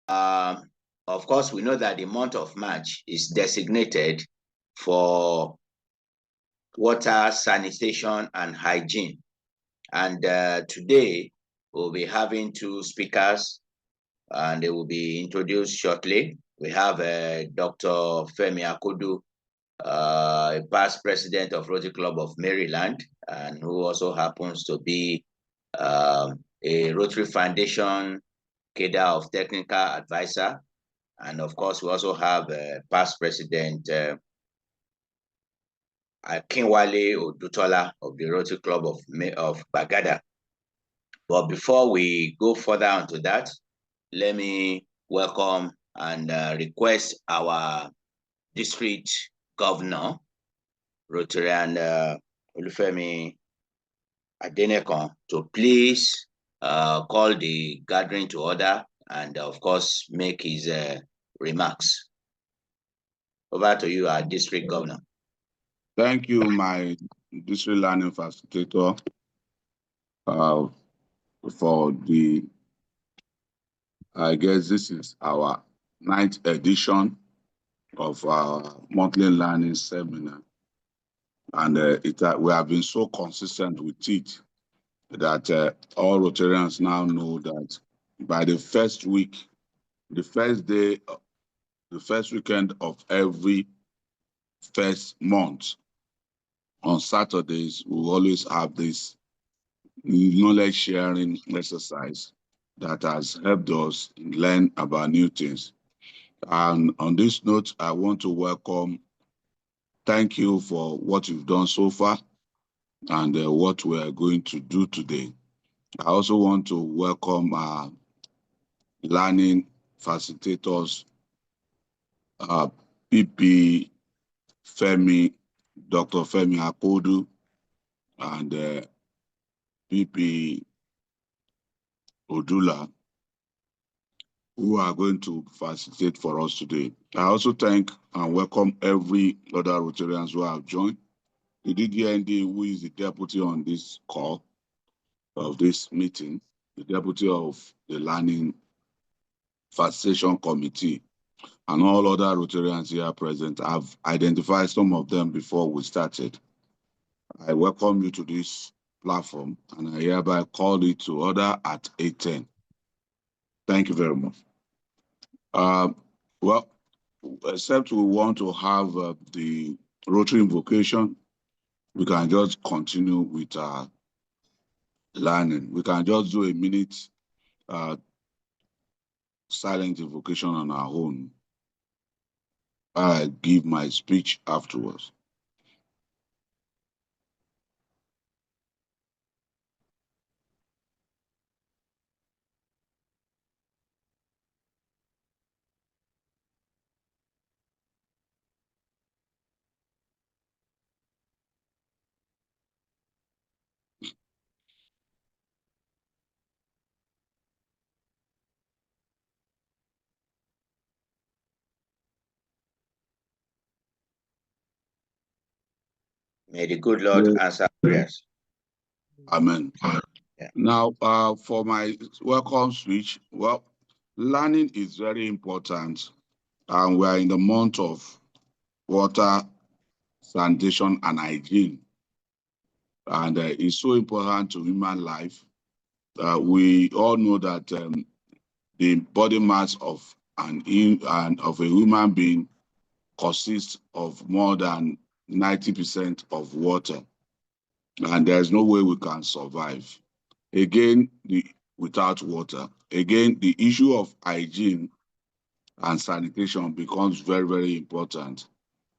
Of course, we know that the month of March is designated for water, sanitation, and hygiene. And today, we'll be having two speakers, and they will be introduced shortly. We have Dr. Femi Akodu, a past president of Rotary Club of Maryland, and who also happens to be a Rotary Foundation cadre of technical advisor. And of course, we also have past president Akinwale Odutola of the Rotary Club of Bagada. But before we go further onto that, let me welcome and request our district governor, Rotarian Olufemi Adenekan, to please call the gathering to order and, of course, make his remarks. Over to you, our district governor. Thank you, my district learning facilitator, for the, I guess this is our 9th edition of our monthly learning seminar. And we have been so consistent with it that all Rotarians now know that by the first week, the first weekend of every first month, on Saturdays, we always have this knowledge sharing exercise that has helped us learn about new things. And on this note, I want to thank you for what you've done so far and what we are going to do today. I also want to welcome our learning facilitators, PP Dr. Femi Akodu, and PP Odula, who are going to facilitate for us today. I also thank and welcome every other Rotarians who have joined. The DGND, who is the deputy on this call of this meeting, the deputy of the Learning Facilitation Committee, and all other Rotarians here present. I've identified some of them before we started. I welcome you to this platform, and I hereby call it to order at 8:10. Thank you very much. Well, except we want to have the Rotary invocation, we can just continue with our learning. We can just do a minute silent invocation on our own. I give my speech afterwards. May the good Lord answer prayers. Amen. Yeah. Now, for my welcome speech, well, learning is very important, and we are in the month of water, sanitation, and hygiene. And it's so important to human life. We all know that the body mass of a human being consists of more than 90% of water, and there's no way we can survive. Again, without water. Again, the issue of hygiene and sanitation becomes very, very important.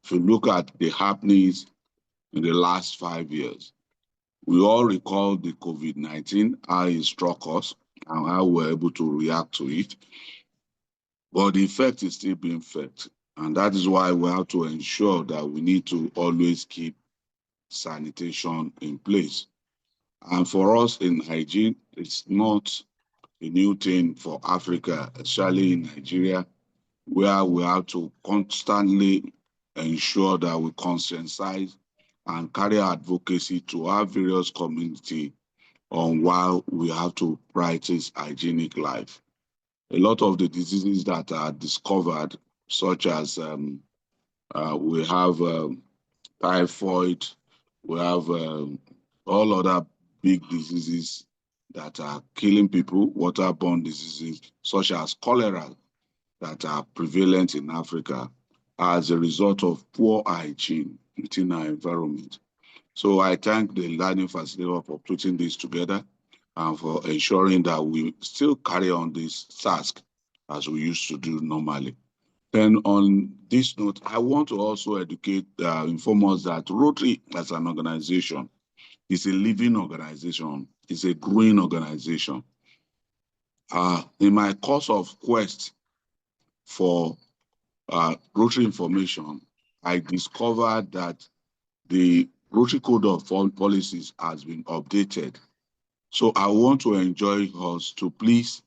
If you look at the happenings in the last 5 years, we all recall the COVID-19, how it struck us and how we were able to react to it. But the effect is still being felt. And that is why we have to ensure that we need to always keep sanitation in place. And for us in hygiene, it's not a new thing for Africa, especially in Nigeria, where we have to constantly ensure that we conscientize and carry advocacy to our various community on why we have to practice hygienic life. a lot of the diseases that are discovered, such as we have typhoid, we have all other big diseases that are killing people, waterborne diseases such as cholera that are prevalent in Africa as a result of poor hygiene within our environment. So I thank the learning facilitator for putting this together and for ensuring that we still carry on this task as we used to do normally. Then on this note, I want to also educate, inform us that Rotary as an organization is a living organization, it's a growing organization. In my course of quest for Rotary information, I discovered that the Rotary Code of Policies has been updated. So I want to enjoin us to please,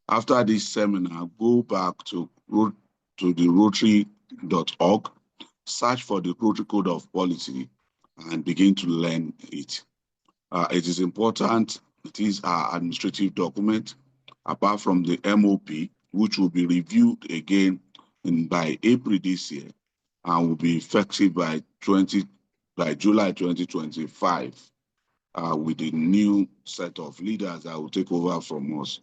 after this seminar, go back to the rotary.org, search for the Rotary Code of Policy, and begin to learn it. It is important. It is our administrative document, apart from the M.O.R.E, which will be reviewed again by April this year and will be effective by July 2025 with the new set of leaders that will take over from us.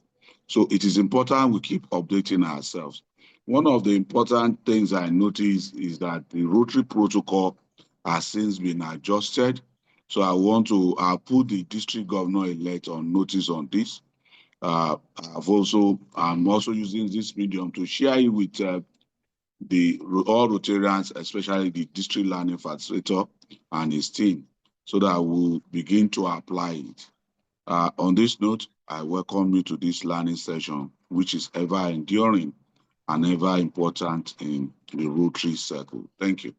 So it is important we keep updating ourselves. One of the important things I noticed is that the Rotary protocol has since been adjusted. So I want to put the district governor-elect on notice on this. I'm also using this medium to share it with all Rotarians, especially the district learning facilitator and his team, so that we'll begin to apply it. On this note, I welcome you to this learning session, which is ever enduring and ever important in the Rotary circle. Thank you.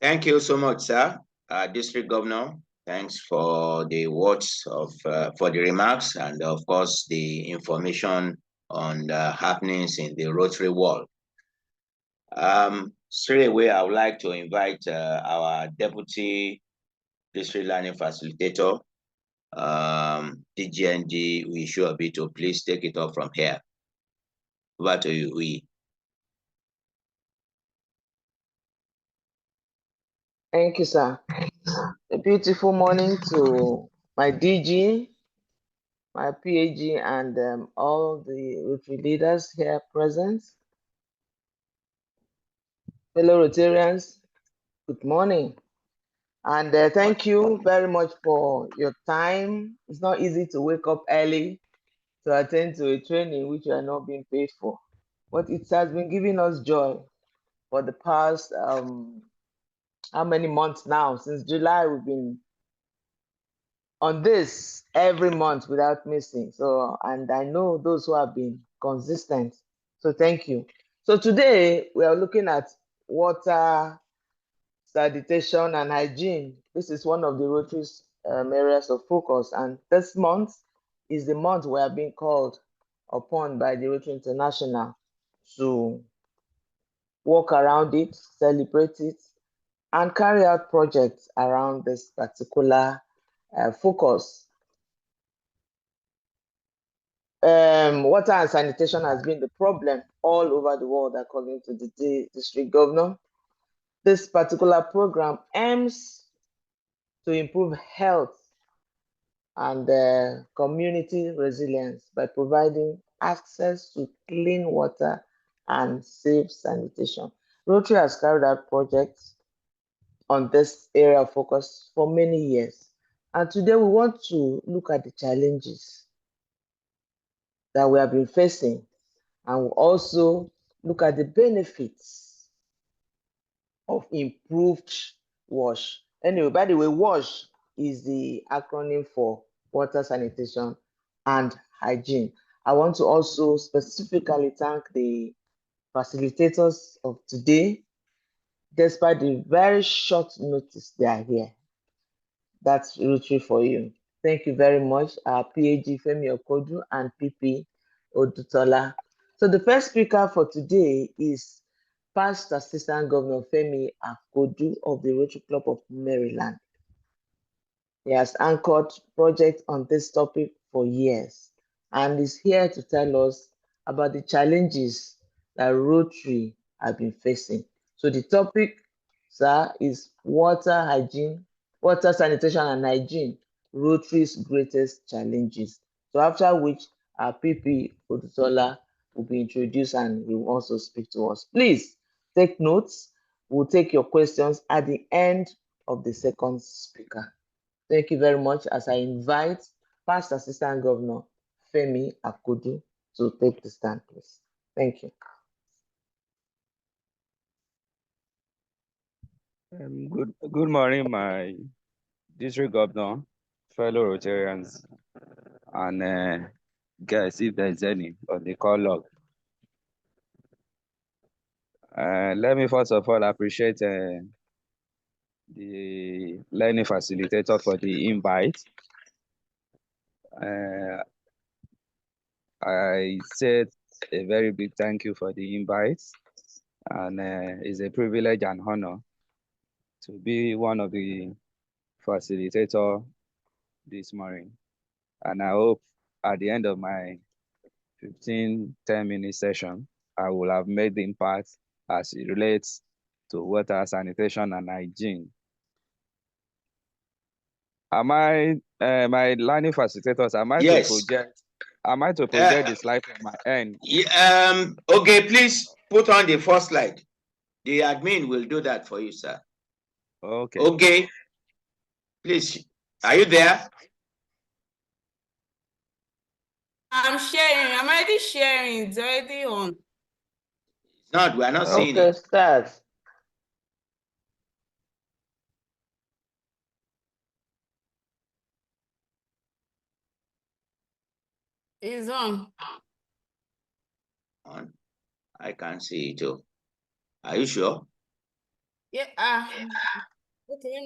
Thank you so much, sir. District Governor, thanks for the words of, for the remarks and of course the information on the happenings in the Rotary world. Straight away, I would like to invite our Deputy District Learning Facilitator, DGND Uyi Sowobi, to please take it up from here. Over to you, Uyi. Thank you, sir. A beautiful morning to my DG, my PAG, and all the Rotary leaders here present. Fellow Rotarians, good morning. And thank you very much for your time. It's not easy to wake up early to attend to a training which you are not being paid for. But it has been giving us joy for the past, how many months now? Since July, we've been on this every month without missing. So, and I know those who have been consistent. So thank you. So today we are looking at water, sanitation, and hygiene. This is one of the Rotary's areas of focus. And this month is the month we are being called upon by the Rotary International to work around it, celebrate it, and carry out projects around this particular focus. Water and sanitation has been the problem all over the world, according to the district governor. This particular program aims to improve health and community resilience by providing access to clean water and safe sanitation. Rotary has carried out projects on this area of focus for many years. And today we want to look at the challenges that we have been facing, and we'll also look at the benefits of improved WASH. Anyway, by the way, WASH is the acronym for water, sanitation, and hygiene. I want to also specifically thank the facilitators of today. Despite the very short notice they are here. That's Rotary for you. Thank you very much, our PAG Femi Akodu and PP Odutola. So the first speaker for today is Past Assistant Governor Femi Akodu of the Rotary Club of Maryland. He has anchored projects on this topic for years. and is here to tell us about the challenges that Rotary have been facing. So the topic, sir, is water hygiene, water sanitation and hygiene, Rotary's greatest challenges. So after which our PP Odutola will be introduced and he will also speak to us. Please take notes. We'll take your questions at the end of the second speaker. Thank you very much as I invite Past Assistant Governor Femi Akodu to take the stand, please. Thank you. Good morning, my district governor, fellow Rotarians, and guys, if there's any on the call log. Let me first of all appreciate the learning facilitator for the invite. I said a very big thank you for the invite, and it's a privilege and honor to be one of the facilitator this morning. And I hope at the end of my 10-minute session, I will have made the impact as it relates to water, sanitation, and hygiene. Am I, my learning facilitators, am I Yes. to project the slide from my end? Okay, please put on the first slide. The admin will do that for you, sir. Okay. Okay. Please, are you there? I'm sharing. I'm already sharing. It's already on. It's not. We are not seeing Okay, it. start. It's on. On. I can't see it too. Are you sure? Yeah. Okay.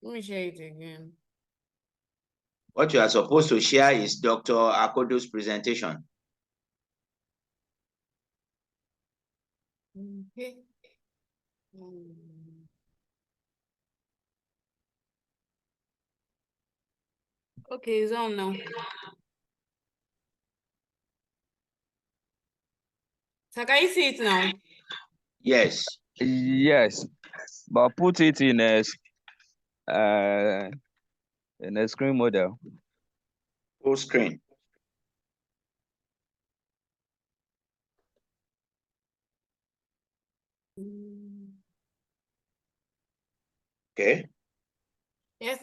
Let me share it again. What you are supposed to share is Dr. Akodu's presentation. Okay. Okay, it's on now. So can you see it now? Yes. Yes, but put it in a screen model. Full screen. Okay. Yes.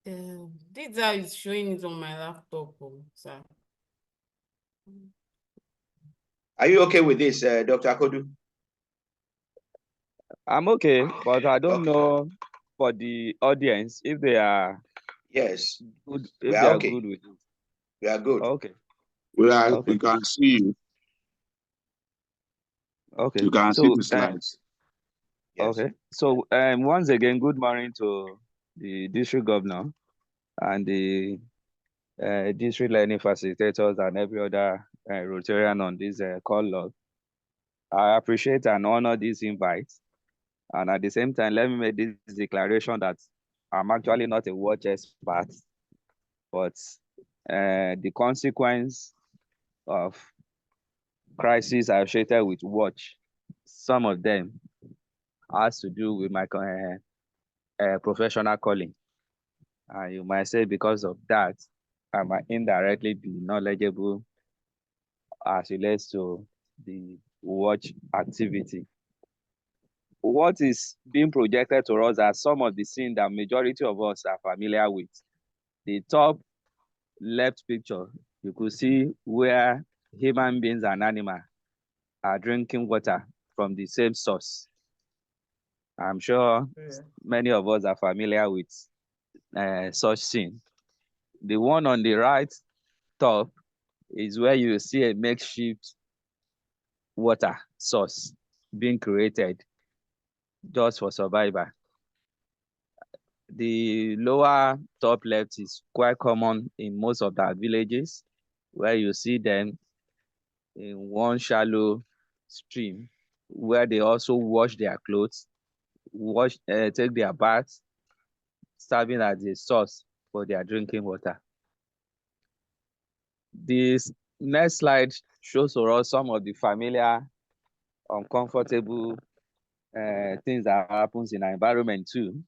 This is how it's showing it on my laptop, sir. Are you okay with this, Dr. Akodu? I'm okay, but I don't Okay. know for the audience if they are Yes. good. We If are they are okay. good with it. We are good. Okay. We Okay. can see you. Okay. You can see the slides. Yes. Okay. So once again, good morning to the district governor and the district learning facilitators and every other Rotarian on this call log. I appreciate and honor this invite. And at the same time, let me make this declaration that I'm actually not a watch expert, but the consequence of crises associated with watch, some of them has to do with my professional calling. And you might say because of that, I might indirectly be knowledgeable as relates to the watch activity. What is being projected to us are some of the scenes that majority of us are familiar with. The top left picture, you could see where human beings and animals are drinking water from the same source. I'm sure many of us are familiar with such scene. The one on the right top is where you see a makeshift water source being created just for survival. The lower top left is quite common in most of our villages, where you see them in one shallow stream where they also wash their clothes, take their baths, serving as a source for their drinking water. This next slide shows for us some of the familiar, uncomfortable things that happens in our environment too.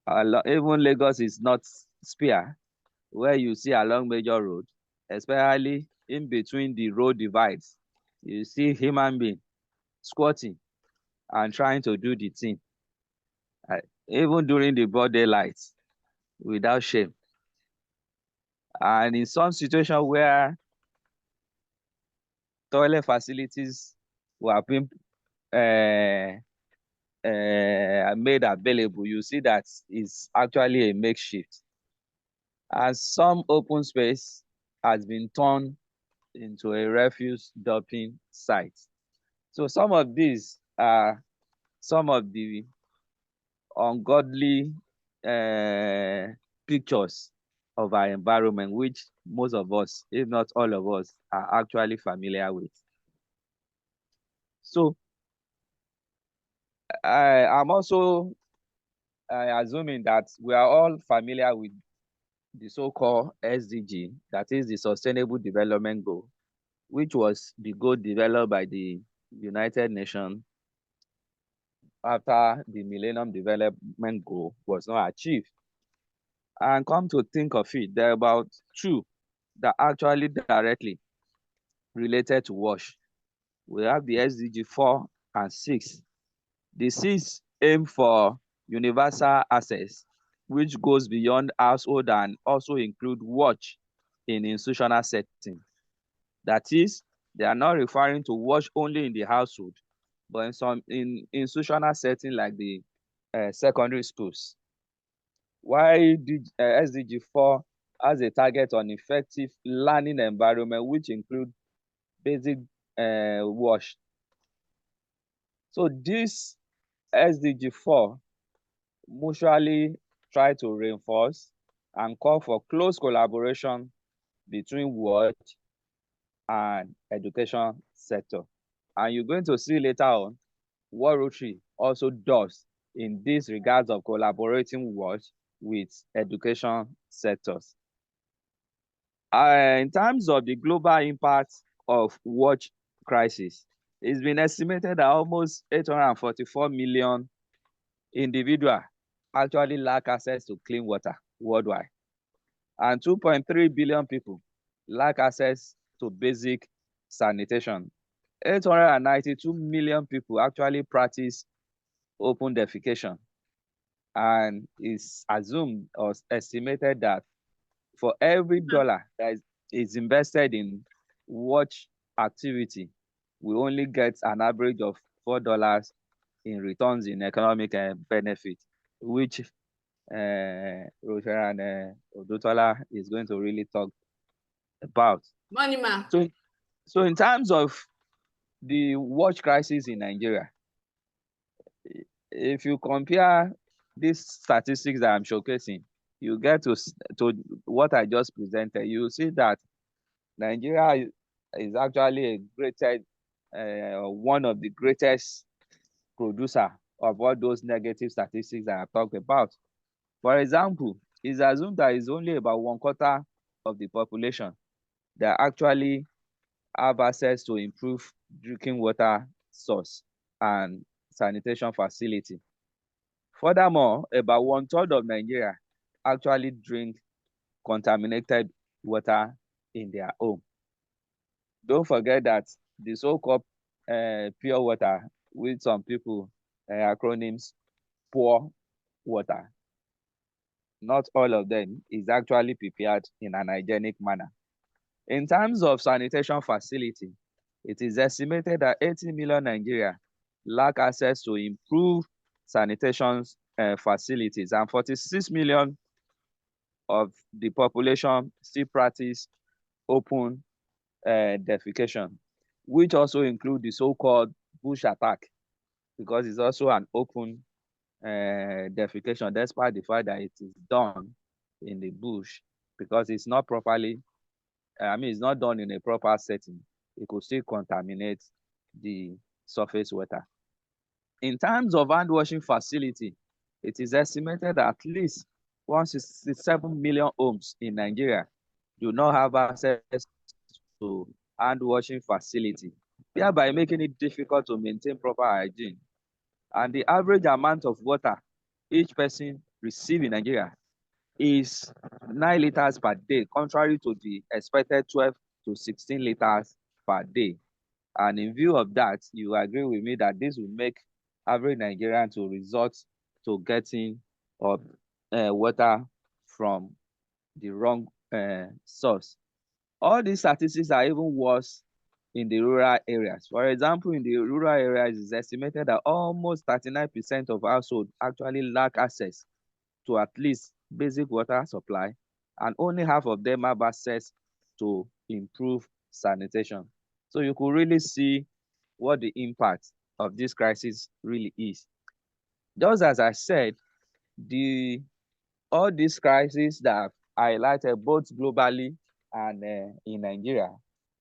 Even Lagos is not spare, where you see along major road, especially in between the road divides, you see human being squatting and trying to do the thing, even during the broad daylight, without shame. And in some situation where toilet facilities were being made available, you see that it's actually a makeshift. And some open space has been turned into a refuse dumping site. So some of these are some of the ungodly pictures of our environment, which most of us, if not all of us, are actually familiar with. So I'm also assuming that we are all familiar with the so-called SDG, that is the Sustainable Development Goal, which was the goal developed by the United Nations after the Millennium Development Goal was not achieved. And come to think of it, there are about two that actually directly related to WASH. We have the SDG 4 and 6. The 6 aim for universal access, which goes beyond household and also include WASH in institutional setting. That is, they are not referring to WASH only in the household, but in some institutional setting like the secondary schools. While SDG 4 has a target on effective learning environment, which include basic WASH. So this SDG 4 mutually try to reinforce and call for close collaboration between WASH and education sector. And you're going to see later on what Rotary also does in this regards of collaborating with education sectors. In terms of the global impact of WASH crisis, it's been estimated that almost 844 million individuals actually lack access to clean water worldwide, and 2.3 billion people lack access to basic sanitation. 892 million people actually practice open defecation, and it's assumed or estimated that for every dollar that is invested in WASH activity, we only get an average of $4 in returns in economic benefit, which Rotarian Odutola is going to really talk about. Money man. So in terms of the WASH crisis in Nigeria, if you compare these statistics that I'm showcasing, you get to what I just presented, you see that Nigeria is actually one of the greatest producer of all those negative statistics that I talked about. For example, it's assumed that it's only about 1/4 of the population that actually have access to improved drinking water source and sanitation facility. Furthermore, about 1/3 of Nigeria actually drink contaminated water in their home. Don't forget that the so-called pure water, with some people acronyms, poor water, not all of them is actually prepared in an hygienic manner. In terms of sanitation facility, it is estimated that 80 million Nigeria lack access to improved sanitation facilities, and 46 million of the population still practice open defecation, which also include the so-called bush attack, because it's also an open defecation, despite the fact that it is done in the bush, because it's not properly, it's not done in a proper setting. It could still contaminate the surface water. In terms of hand washing facility, it is estimated that at least 167 million homes in Nigeria do not have access to hand washing facility, thereby making it difficult to maintain proper hygiene. And the average amount of water each person receives in Nigeria is 9 liters per day, contrary to the expected 12 to 16 liters per day. And in view of that, you agree with me that this will make average Nigerian to resort to getting water from the wrong source. All these statistics are even worse in the rural areas. For example, in the rural areas, it's estimated that almost 39% of households actually lack access to at least basic water supply, and only half of them have access to improve sanitation. So you could really see what the impact of this crisis really is. Just as I said, all these crises that I've highlighted both globally and in Nigeria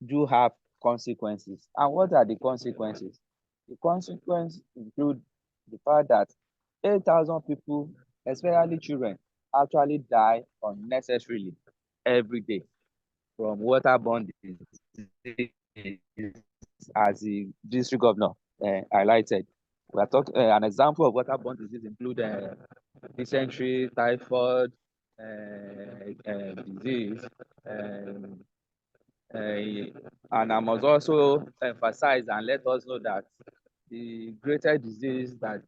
do have consequences. And what are the consequences? The consequences include the fact that 8,000 people, especially children, actually die unnecessarily every day from waterborne disease, as the district governor highlighted. We are talking an example of waterborne disease include dysentery, typhoid disease, and I must also emphasize and let us know that the greatest disease that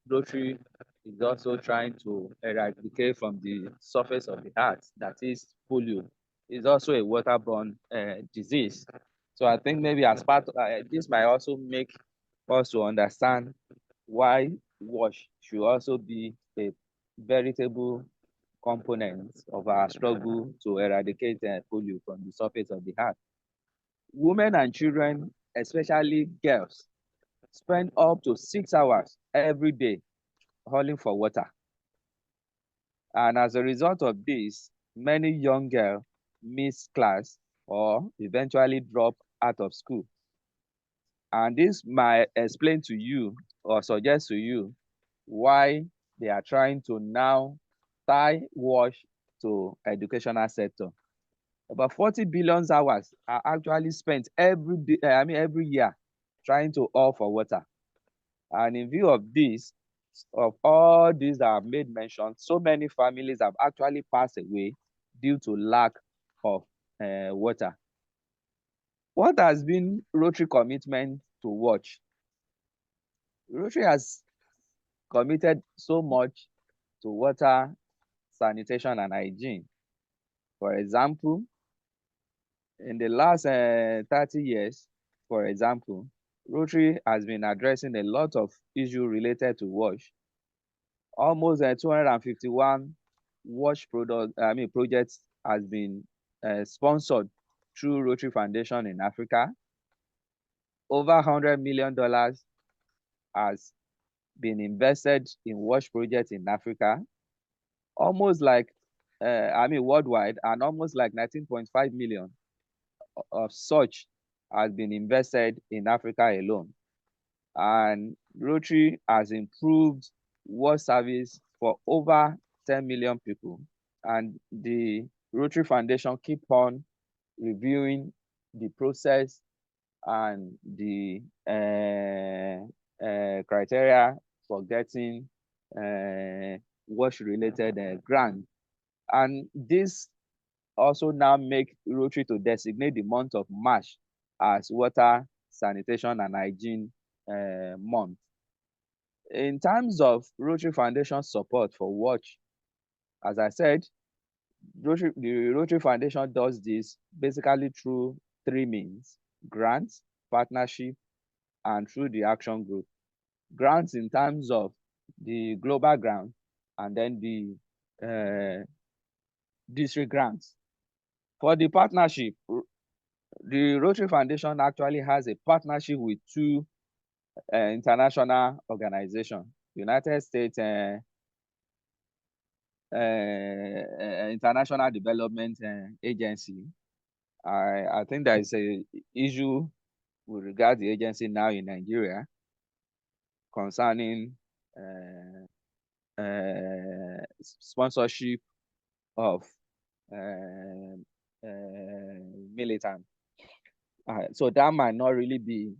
Rotary is also trying to eradicate from the surface of the earth, that is polio, is also a waterborne disease. So I think maybe as part of this might also make us to understand why wash should also be a veritable component of our struggle to eradicate polio from the surface of the earth. Women and children, especially girls, spend up to 6 hours every day hauling for water. And as a result of this, many young girls miss class or eventually drop out of school. And this might explain to you or suggest to you why they are trying to now tie wash to educational sector. About 40 billion hours are actually spent every day, every year trying to haul for water. And in view of this, of all these that I've made mention, so many families have actually passed away due to lack of water. What has been Rotary commitment to watch? Rotary has committed so much to water, sanitation, and hygiene. For example, in the last 30 years, for example, Rotary has been addressing a lot of issues related to wash. Almost 251 wash projects has been sponsored through Rotary Foundation in Africa. Over $100 million has been invested in wash projects in Africa, almost like worldwide, and almost like 19.5 million of such has been invested in Africa alone. And Rotary has improved wash service for over 10 million people. And the Rotary Foundation keep on reviewing the process and the criteria for getting wash-related grants. And this also now make Rotary to designate the month of March as Water, Sanitation, and Hygiene month. In terms of Rotary Foundation support for WATCH, as I said, the Rotary Foundation does this basically through 3 means: grants, partnership, and through the action group. Grants in terms of the global grant, and then the district grants. For the partnership, the Rotary Foundation actually has a partnership with 2 international organizations: United States International Development Agency. I think there is a issue with regard to the agency now in Nigeria concerning sponsorship of militant. So that might not really be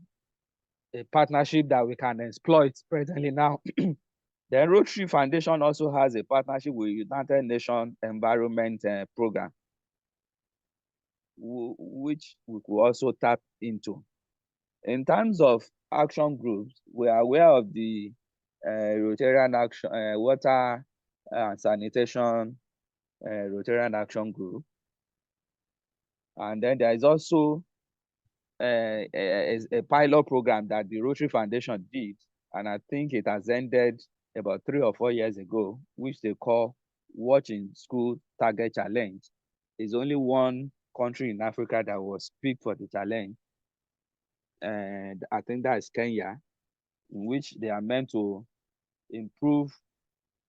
a partnership that we can exploit presently now. The Rotary Foundation also has a partnership with United Nations Environment Program, which we could also tap into. In terms of action groups, we are aware of the Rotarian Action, Water and Sanitation Rotarian Action Group. And then there is also a pilot program that the Rotary Foundation did, and I think it has ended about 3 or 4 years ago, which they call Watch in School Target Challenge. There's only one country in Africa that was picked for the challenge, and I think that is Kenya, in which they are meant to improve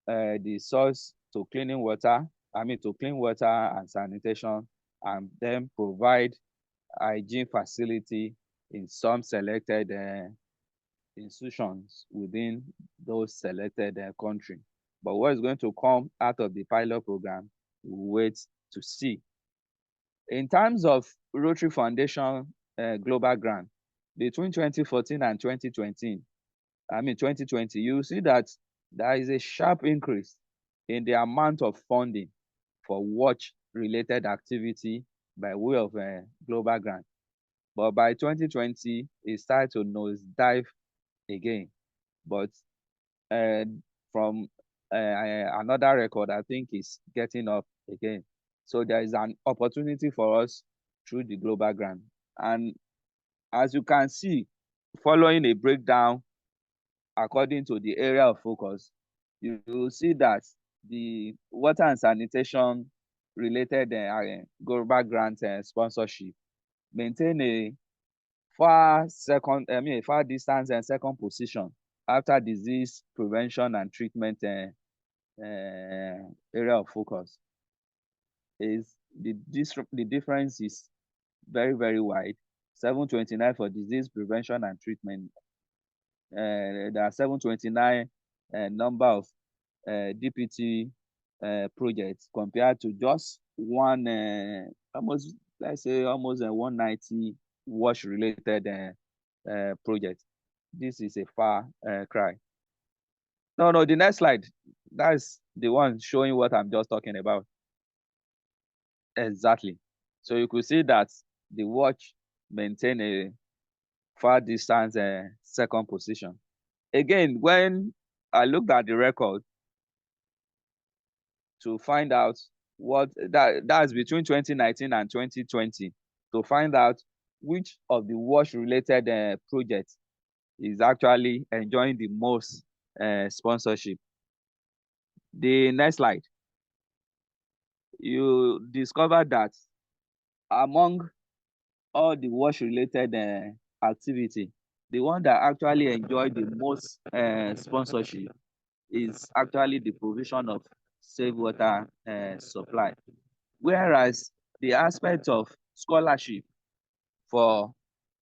the source to clean water and sanitation, and then provide hygiene facility in some selected institutions within those selected country. But what is going to come out of the pilot program, we'll wait to see. In terms of Rotary Foundation global grant, between 2014 and 2020, you see that there is a sharp increase in the amount of funding for watch-related activity by way of global grant. But by 2020, it started to nosedive again. But from another record, I think is getting up again. So there is an opportunity for us through the global grant. And as you can see, following a breakdown according to the area of focus, you will see that the water and sanitation related global grant sponsorship maintain a far distance and second position after disease prevention and treatment area of focus. Is the difference is very, very wide. 729 for disease prevention and treatment. There are 729 number of DPT projects compared to just one almost 190 wash related projects. This is a far cry. No, the next slide, that's the one showing what I'm just talking about. Exactly. So you could see that the watch maintain a far distance second position. Again, when I looked at the record to find out what that's between 2019 and 2020, to find out which of the wash related projects is actually enjoying the most sponsorship. The next slide, you discover that among all the wash related activity, the one that actually enjoyed the most sponsorship is actually the provision of safe water supply. Whereas the aspect of scholarship for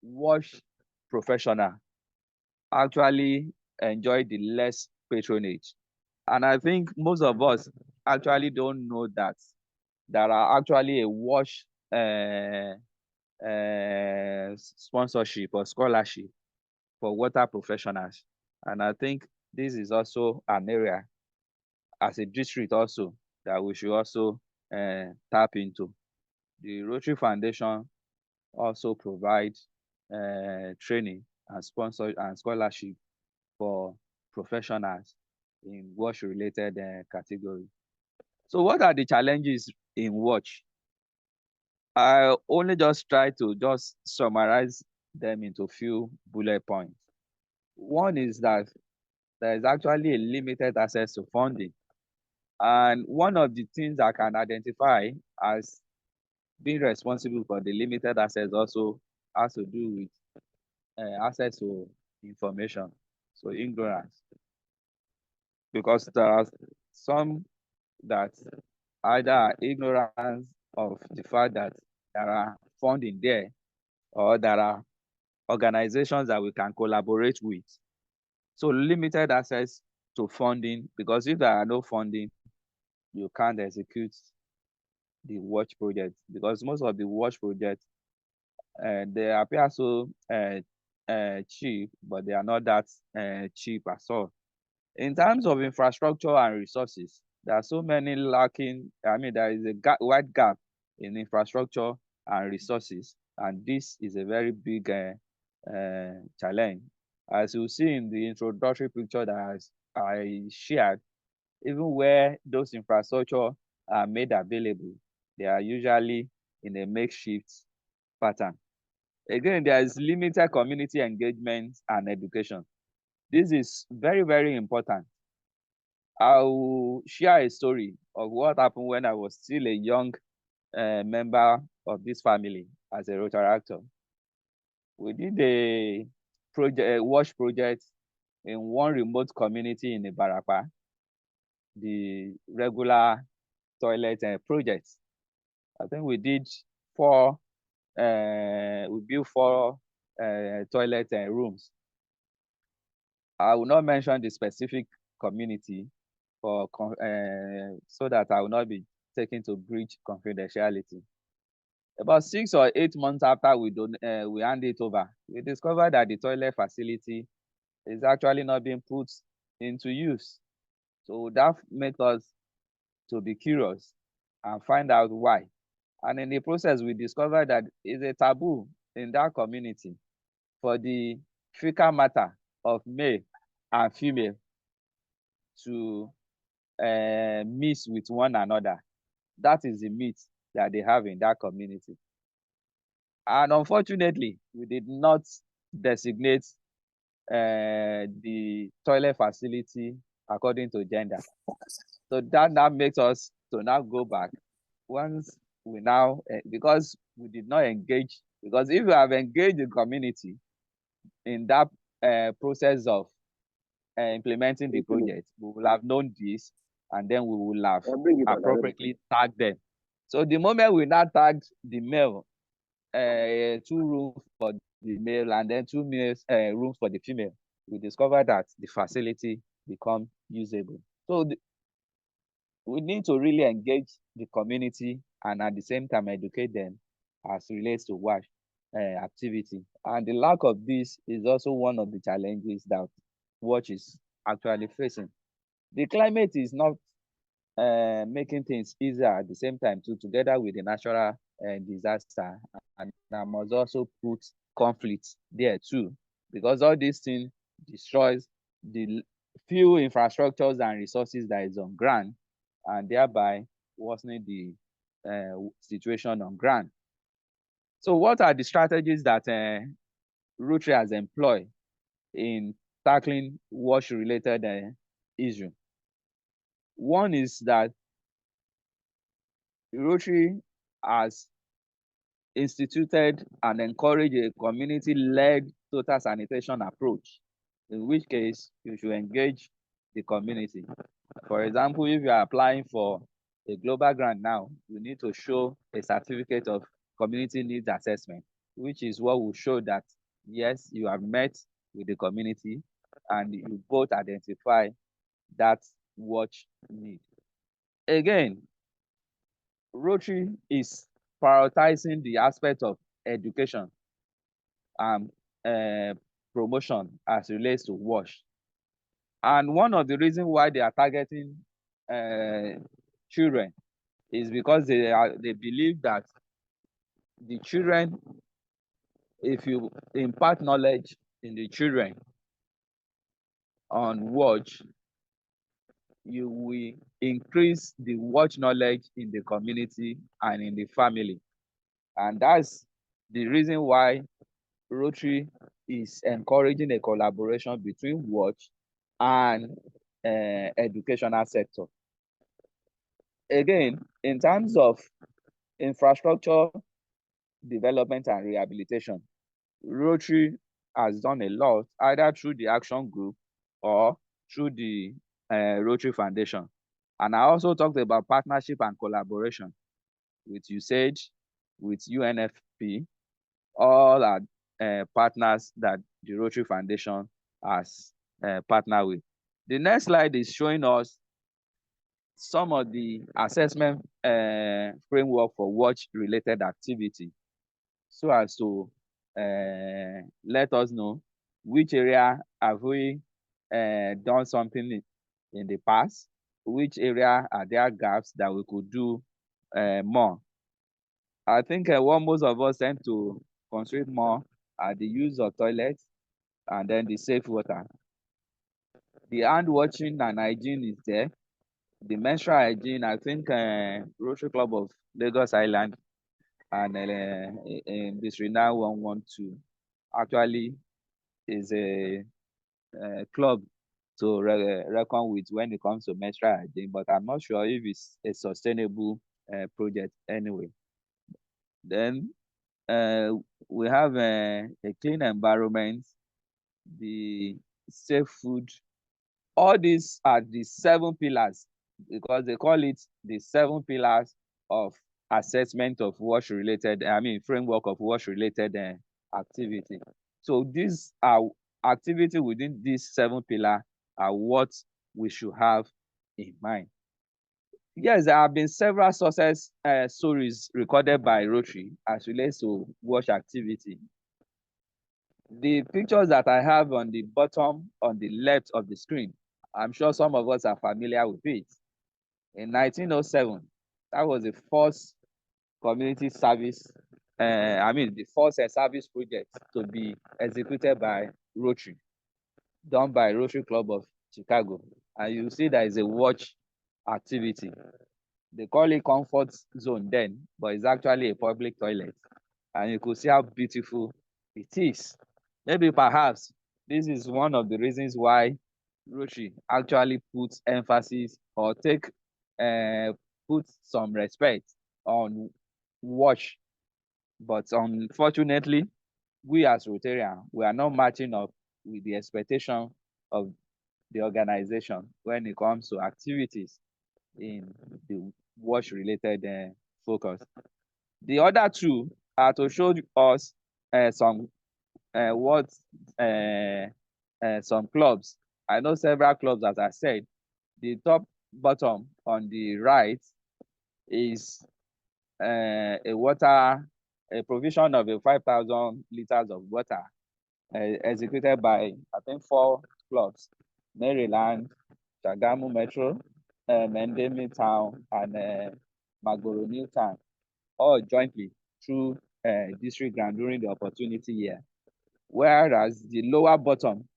wash professional actually enjoy the less patronage. And I think most of us actually don't know that there are actually a wash sponsorship or scholarship for water professionals. And I think this is also an area as a district also that we should also tap into. The Rotary Foundation also provides training and sponsor and scholarship for professionals in watch related category. So what are the challenges in watch? I only just try to just summarize them into few bullet points. One is that there is actually a limited access to funding. And one of the things I can identify as being responsible for the limited access also has to do with access to information, so ignorance. Because there are some that either are ignorant of the fact that there are funding there, or there are organizations that we can collaborate with. So limited access to funding, because if there are no funding, you can't execute the watch project, because most of the watch projects they appear so cheap, but they are not that cheap at all. In terms of infrastructure and resources, there are so many lacking. I mean, there is a wide gap in infrastructure and resources, and this is a very big challenge. As you see in the introductory picture that I shared, even where those infrastructure are made available, they are usually in a makeshift pattern. Again, there is limited community engagement and education. This is very, very important. I will share a story of what happened when I was still a young member of this family as a Rotary actor. We did a wash project in one remote community in Ibarapa, the regular toilet project. I think we did we built 4 toilet rooms. I will not mention the specific community for so that I will not be taken to breach confidentiality. About 6 or 8 months after we hand it over, we discovered that the toilet facility is actually not being put into use. So that made us to be curious and find out why. And in the process, we discovered that it's a taboo in that community for the fecal matter of male and female to mix with one another. That is the myth that they have in that community. And unfortunately, we did not designate the toilet facility according to gender. So that now makes us to now go back. Once we now, because we did not engage, because if we have engaged the community in that process of implementing the project, we will have known this, and then we will have appropriately tagged them. So the moment we now tagged the male, 2 rooms for the male and then 2 rooms for the female, we discovered that the facility become usable. So we need to really engage the community and at the same time educate them as relates to wash activity. And the lack of this is also one of the challenges that WASH is actually facing. The climate is not making things easier at the same time too, together with the natural disaster, and I must also put conflict there too, because all these things destroys the few infrastructures and resources that is on ground, and thereby worsening the situation on ground. So what are the strategies that Rotary has employed in tackling WASH-related issue? One is that Rotary has instituted and encouraged a community-led total sanitation approach, in which case you should engage the community. For example, if you are applying for a global grant now, you need to show a certificate of community needs assessment, which is what will show that, yes, you have met with the community and you both identify that WASH need. Again, Rotary is prioritizing the aspect of education and promotion as relates to WASH. And one of the reasons why they are targeting children is because they believe that the children, if you impart knowledge in the children on WASH, you will increase the WASH knowledge in the community and in the family. And that's the reason why Rotary is encouraging a collaboration between WASH and educational sector. Again, in terms of infrastructure development and rehabilitation, Rotary has done a lot, either through the action group or through the Rotary Foundation. And I also talked about partnership and collaboration with USAID, with UNFP, all are partners that the Rotary Foundation has partnered with. The next slide is showing us some of the assessment framework for watch-related activity, so as to let us know which area have we done something in the past, which area are there gaps that we could do more. I think what most of us tend to concentrate more are the use of toilets and then the safe water. The hand washing and hygiene is there. The menstrual hygiene, I think Rotary Club of Lagos Island and District 9112 actually is a club to reckon with when it comes to menstrual hygiene, but I'm not sure if it's a sustainable project anyway. Then we have a clean environment, the safe food. All these are the 7 pillars, because they call it the 7 pillars of assessment of wash-related, framework of wash-related activity. So these are activity within these 7 pillars are what we should have in mind. Yes, there have been several success stories recorded by Rotary as relates to wash activity. The pictures that I have on the bottom, on the left of the screen, I'm sure some of us are familiar with it. In 1907, that was the first community service, the first service project to be executed by Rotary, done by Rotary Club of Chicago. And you see there is a watch activity. They call it comfort zone then, but it's actually a public toilet. And you could see how beautiful it is. Maybe perhaps this is one of the reasons why Rotary actually puts emphasis or put some respect on watch. But unfortunately, we as Rotarians, we are not matching up with the expectation of the organization when it comes to activities in the watch-related focus. The other 2 are to show us some clubs. I know several clubs, as I said. The top bottom on the right is a provision of 5,000 liters of water executed by, I think, 4 clubs: Maryland, Shagamu Metro, Mendemi Town, and Magoro New Town, all jointly through district grant during the opportunity year. Whereas the lower bottom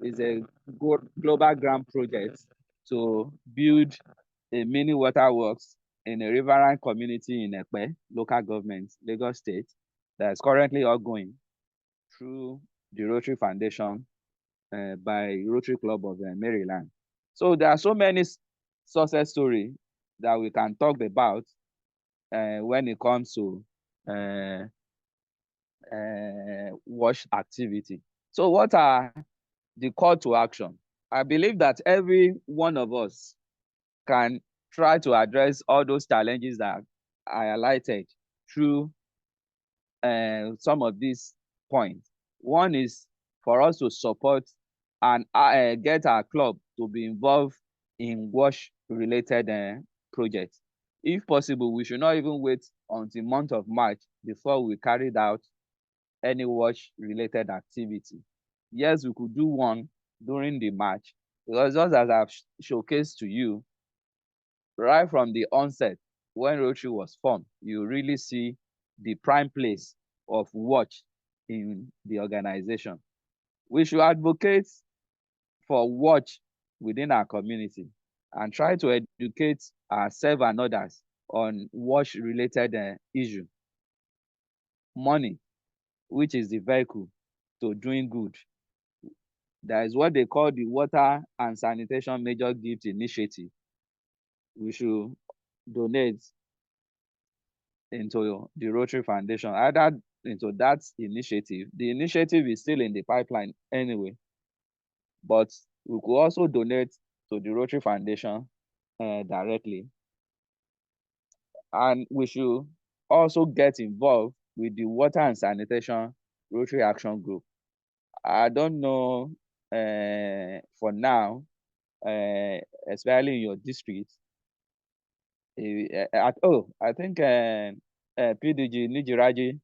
is a global grant project to build a mini waterworks in a riverine community in Epe, local government, Lagos State, that is currently ongoing through the Rotary Foundation by Rotary Club of Maryland. So there are so many success stories that we can talk about when it comes to wash activity. So what are the call to action? I believe that every one of us can try to address all those challenges that I highlighted through some of these points. One is for us to support and get our club to be involved in wash-related projects. If possible, we should not even wait until the month of March before we carried out any wash-related activity. Yes, we could do one during the March, because just as I've showcased to you, right from the onset, when Rotary was formed, you really see the prime place of watch in the organization. We should advocate for watch within our community and try to educate ourselves and others on watch-related issue. Money, which is the vehicle to doing good. That is what they call the Water and Sanitation Major Gift Initiative. We should donate into the Rotary Foundation, either into that initiative. The initiative is still in the pipeline anyway, but we could also donate to the Rotary Foundation directly. And we should also get involved with the Water and Sanitation Rotary Action Group. I don't know for now, especially in your district, I think PDG Nijiraji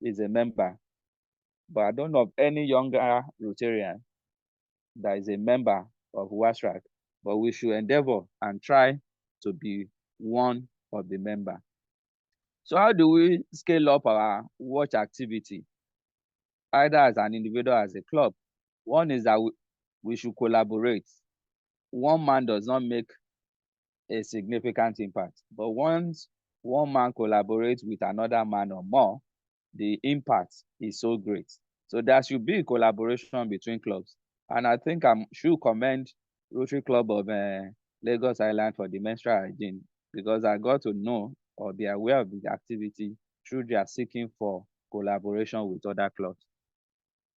is a member, but I don't know of any younger Rotarian that is a member of WASRAC, but we should endeavor and try to be one of the member. So how do we scale up our watch activity, either as an individual, as a club? One is that we should collaborate. One man does not make a significant impact, but once one man collaborates with another man or more, the impact is so great. So there should be a collaboration between clubs. And I think I should commend Rotary Club of Lagos Island for the menstrual hygiene, because I got to know or be aware of the activity through their seeking for collaboration with other clubs.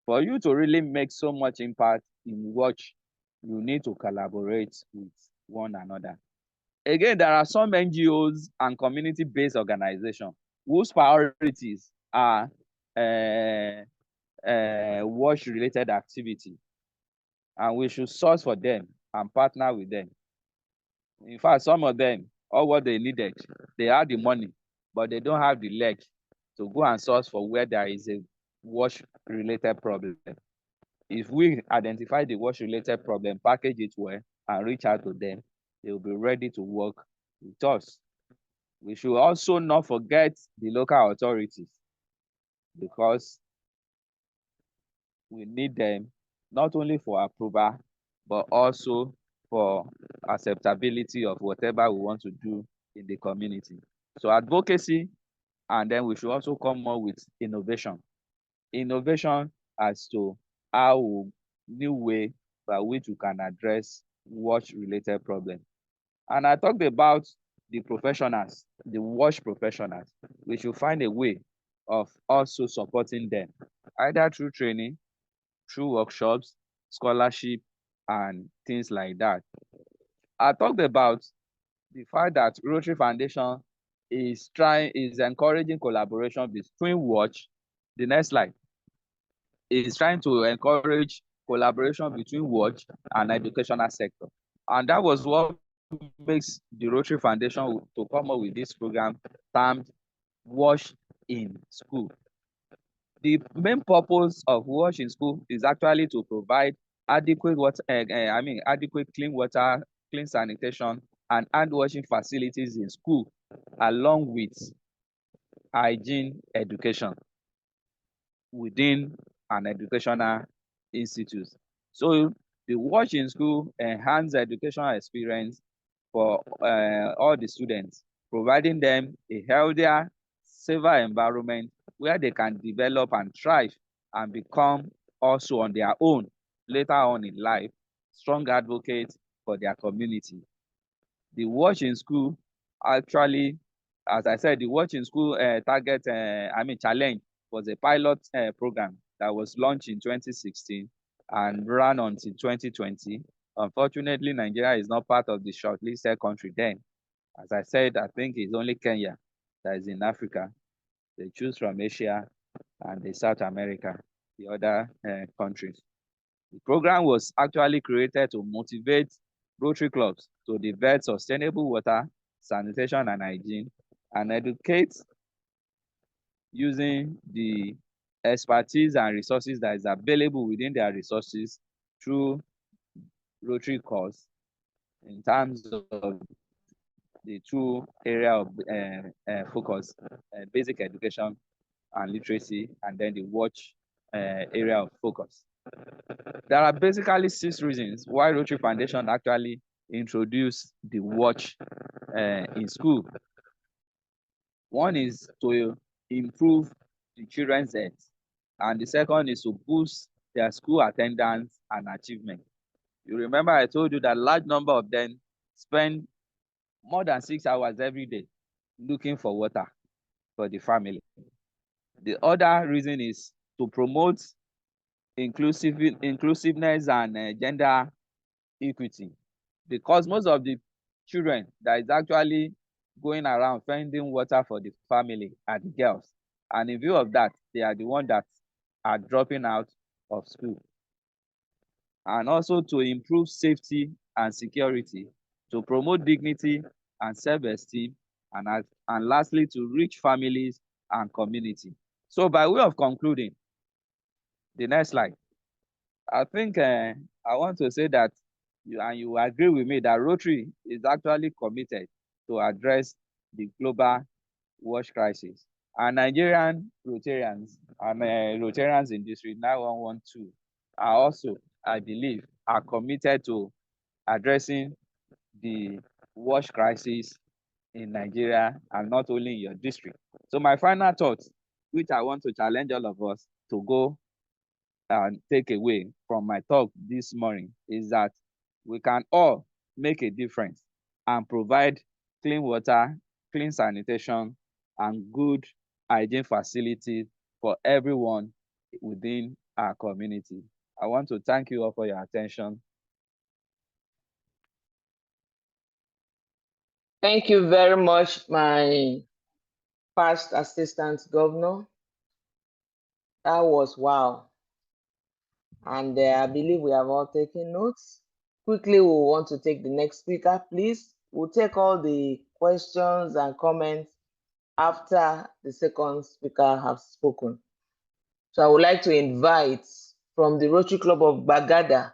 For you to really make so much impact in watch, you need to collaborate with one another. Again, there are some NGOs and community-based organizations whose priorities are wash-related activity, and we should source for them and partner with them. In fact, some of them, all what they needed, they have the money, but they don't have the leg to go and source for where there is a wash-related problem. If we identify the wash-related problem, package it well, and reach out to them, they will be ready to work with us. We should also not forget the local authorities, because we need them not only for approval, but also for acceptability of whatever we want to do in the community. So advocacy, and then we should also come up with innovation. Innovation as to how new way by which we can address wash-related problems. And I talked about the professionals, the wash professionals. We should find a way of also supporting them, either through training, through workshops, scholarship, and things like that. I talked about the fact that Rotary Foundation is encouraging collaboration between watch. The next slide is trying to encourage collaboration between watch and educational sector. And that was what makes the Rotary Foundation to come up with this program termed Wash in School. The main purpose of Wash in School is actually to provide adequate water, adequate clean water, clean sanitation, and hand washing facilities in school, along with hygiene education within an educational institute. So the Wash in School enhance educational experience for all the students, providing them a healthier, safer environment where they can develop and thrive and become also on their own later on in life strong advocates for their community. The Watch in School actually, as I said, the Watch in School challenge was a pilot program that was launched in 2016 and ran until 2020. Unfortunately, Nigeria is not part of the shortlisted country then. As I said, I think it's only Kenya that is in Africa. They choose from Asia and the South America, the other countries. The program was actually created to motivate Rotary clubs to develop sustainable water, sanitation, and hygiene, and educate using the expertise and resources that is available within their resources through Rotary course in terms of the two area of focus, basic education and literacy, and then the watch area of focus. There are basically 6 reasons why Rotary Foundation actually introduced the watch in school. One is to improve the children's health, and the second is to boost their school attendance and achievement. You remember I told you that a large number of them spend more than 6 hours every day looking for water for the family. The other reason is to promote inclusiveness and gender equity, because most of the children that is actually going around finding water for the family are the girls, and in view of that, they are the ones that are dropping out of school. And also to improve safety and security, to promote dignity and self-esteem, and lastly, to reach families and community. So by way of concluding, the next slide, I think I want to say that you agree with me that Rotary is actually committed to address the global wash crisis. And Nigerian Rotarians and Rotarians in District 9112 are also, I believe, are committed to addressing the wash crisis in Nigeria and not only in your district. So my final thoughts, which I want to challenge all of us to go and take away from my talk this morning, is that we can all make a difference and provide clean water, clean sanitation, and good hygiene facilities for everyone within our community. I want to thank you all for your attention. Thank you very much, my past assistant governor. That was wow. And I believe we have all taken notes. Quickly, we want to take the next speaker, please. We'll take all the questions and comments after the second speaker has spoken. So I would like to invite from the Rotary Club of Bagada,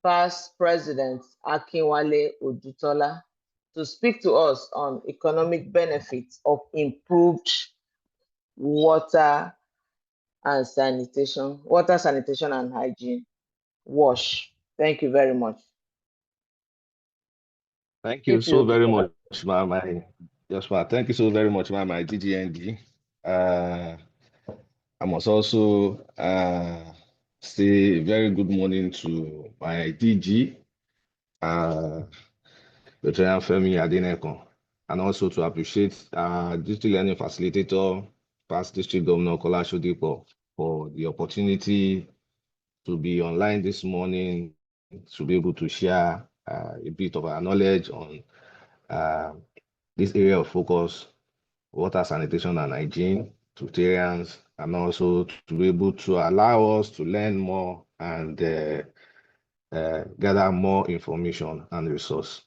past President Akinwale Odutola, to speak to us on economic benefits of improved water sanitation and hygiene. WASH. Thank you very much. Thank you so very much, thank you so very much, my DGND. I must also say a very good morning to my DG, Rotarian Femi Adenekan, and also to appreciate District Learning Facilitator, past District Governor Kola Sodipo, for the opportunity to be online this morning, to be able to share a bit of our knowledge on this area of focus, water sanitation and hygiene, to Rotarians, and also to be able to allow us to learn more and gather more information and resource.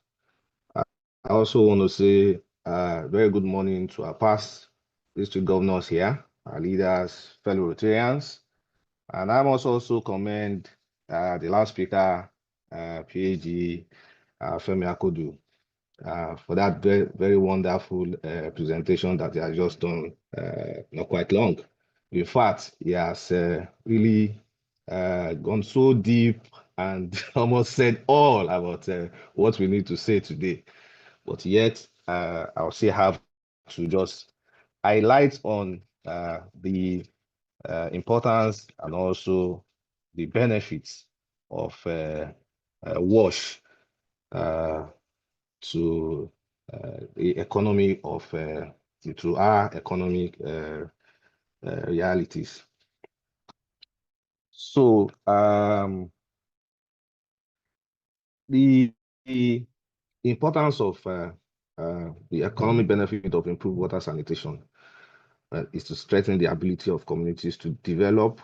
I also want to say very good morning to our past district governors here, our leaders, fellow Rotarians, and I must also commend the last speaker, PDG Femi Akodu, for that very, very wonderful presentation that he has just done not quite long. In fact, he has really gone so deep and almost said all about what we need to say today. But yet, I'll still have to just highlight on the importance and also the benefits of WASH to the economy of to our economic realities. So the importance of the economic benefit of improved water sanitation is to strengthen the ability of communities to develop,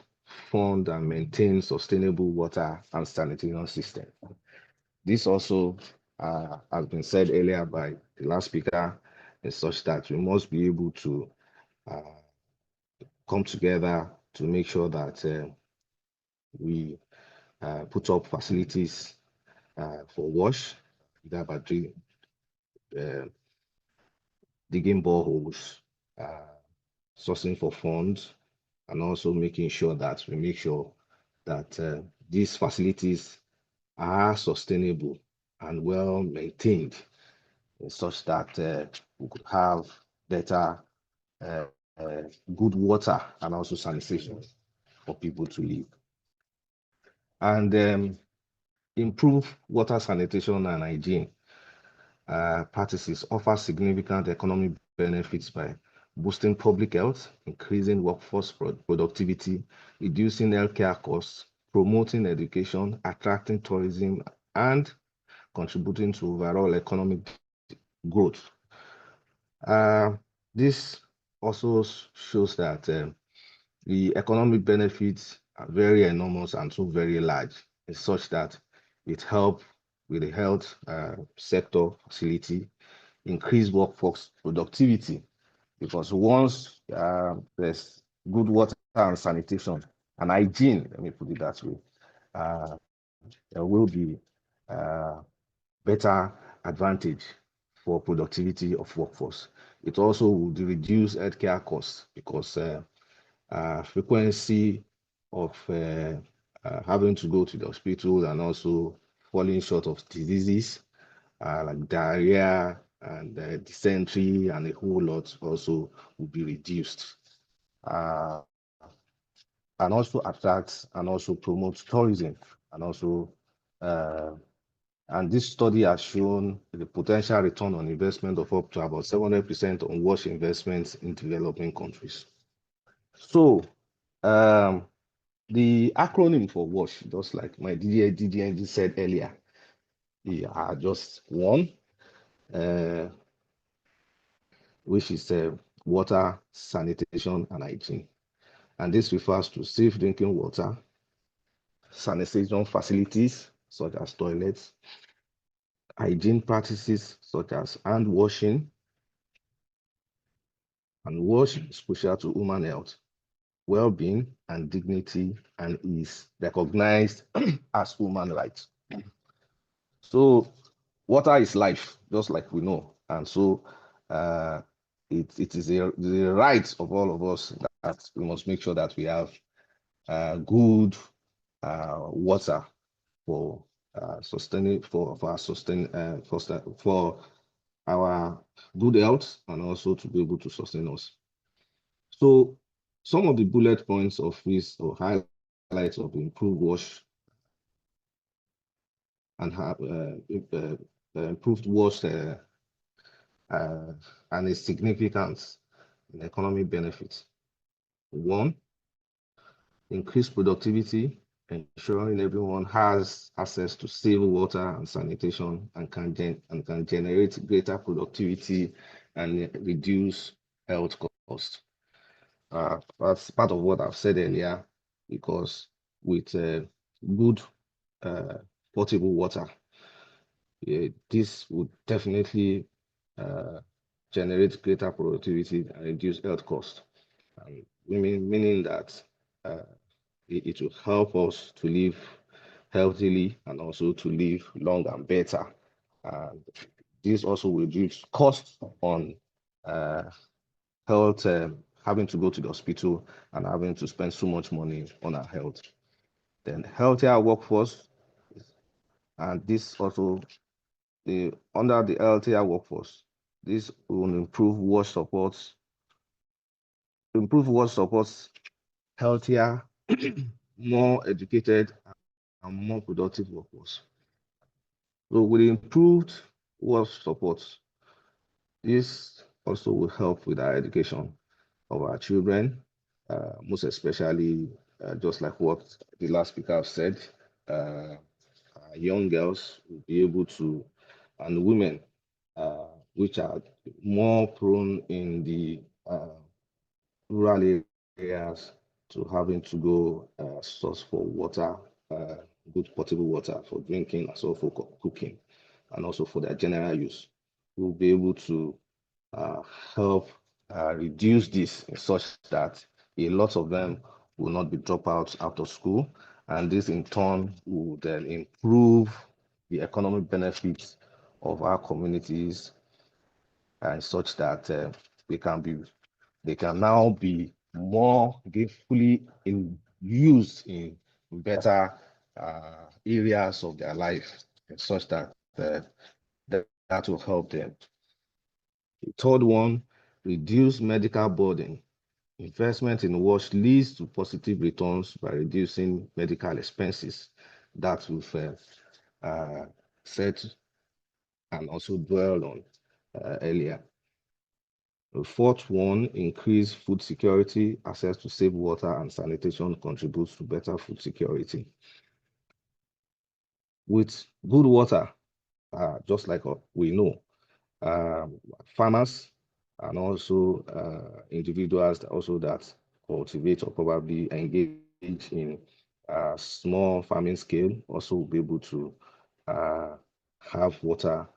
fund, and maintain sustainable water and sanitation systems. This also has been said earlier by the last speaker, is such that we must be able to come together to make sure that we put up facilities for WASH, either by digging boreholes, sourcing for funds, and also making sure that these facilities are sustainable and well maintained, such that we could have better, good water and also sanitation for people to live. And improve water sanitation and hygiene practices offer significant economic benefits by boosting public health, increasing workforce productivity, reducing healthcare costs, promoting education, attracting tourism, and contributing to overall economic growth. This also shows that the economic benefits are very enormous and so very large, such that it helps with the health sector facility. increase workforce productivity, because once there's good water and sanitation and hygiene, let me put it that way, there will be better advantage for productivity of workforce. It also would reduce healthcare costs, because frequency of having to go to the hospital and also falling short of diseases like diarrhea and dysentery and a whole lot also will be reduced. And also attracts and also promotes tourism, and also and this study has shown the potential return on investment of up to about 700% on WASH investments in developing countries. So the acronym for WASH, just like my DGND said earlier, are just one, which is water, sanitation, and hygiene. And this refers to safe drinking water, sanitation facilities such as toilets, hygiene practices such as hand washing, and WASH is crucial to human health, well-being, and dignity, and is recognized as human rights. So water is life, just like we know. And so it is the right of all of us that we must make sure that we have good water for sustaining for our good health, and also to be able to sustain us. So some of the bullet points of this, or highlights of improved WASH and improved WASH and its significance in economic benefits. One, increased productivity, ensuring everyone has access to safe water and sanitation, and can generate greater productivity and reduce health costs. That's part of what I've said earlier, because with good potable water, this would definitely generate greater productivity and reduce health costs. Meaning that it will help us to live healthily and also to live long and better. And this also will reduce costs on health, having to go to the hospital and having to spend so much money on our health. Then healthier workforce, and this also under the healthier workforce, this will improve WASH supports healthier, more educated, and more productive workforce. So with improved WASH support, this also will help with our education of our children, most especially just like what the last speaker have said, young girls will be able to, and women, which are more prone in the rural areas to having to go source for water, good potable water for drinking, and also for cooking, and also for their general use. We'll be able to help reduce this such that a lot of them will not be dropouts out of school, and this in turn will then improve the economic benefits of our communities, and such that they can now be more gainfully used in better areas of their life, such that that will help them. The third one, reduce medical burden. Investment in WASH leads to positive returns by reducing medical expenses that we've said and also dwelled on earlier. The fourth one, increase food security. Access to safe water and sanitation contributes to better food security. With good water, just like we know, farmers and also individuals also that cultivate or probably engage in small farming scale also will be able to have water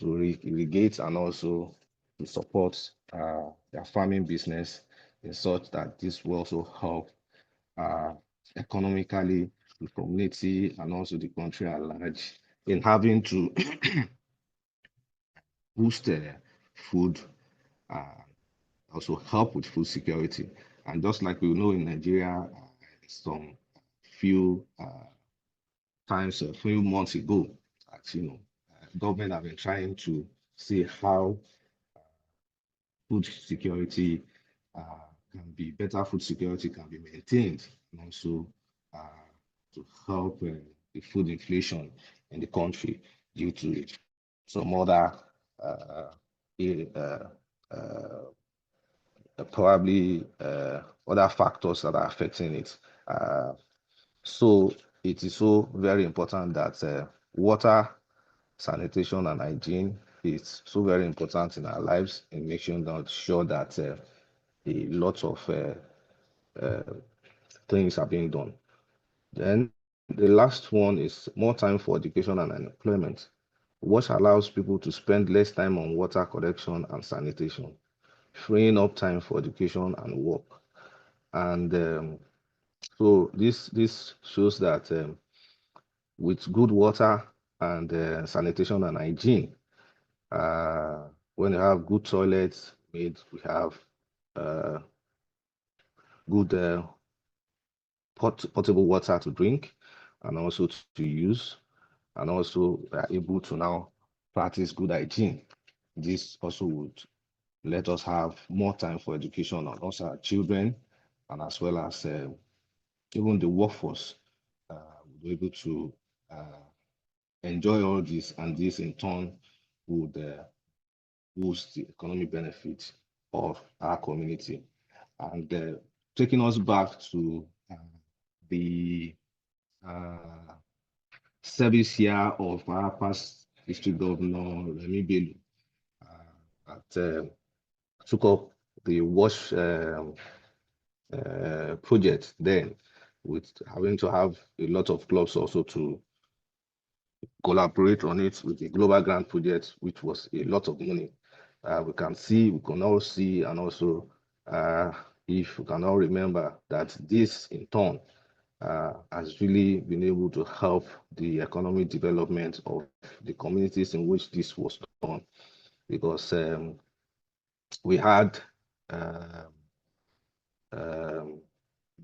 irrigate and also to support their farming business in such that this will also help economically the community and also the country at large in having to boost food, also help with food security. And just like we know in Nigeria, some few times, a few months ago, that government have been trying to see how food security can be better. Food security can be maintained, and also to help the food inflation in the country due to some other probably other factors that are affecting it. So it is so very important that water, sanitation, and hygiene is so very important in our lives in making sure that a lot of things are being done. Then the last one is more time for education and employment, which allows people to spend less time on water collection and sanitation, freeing up time for education and work. And so this shows that with good water and sanitation and hygiene, when you have good toilets made, we have good potable water to drink and also to use, and also are able to now practice good hygiene. This also would let us have more time for education and also our children, and as well as even the workforce will be able to enjoy all this, and this in turn would boost the economic benefit of our community. And taking us back to the service year of our past district governor, Remi Bello, that took up the WASH project then, with having to have a lot of clubs also to collaborate on it with the global grant project, which was a lot of money. We can all see, and also if we can all remember that this in turn has really been able to help the economic development of the communities in which this was done, because we had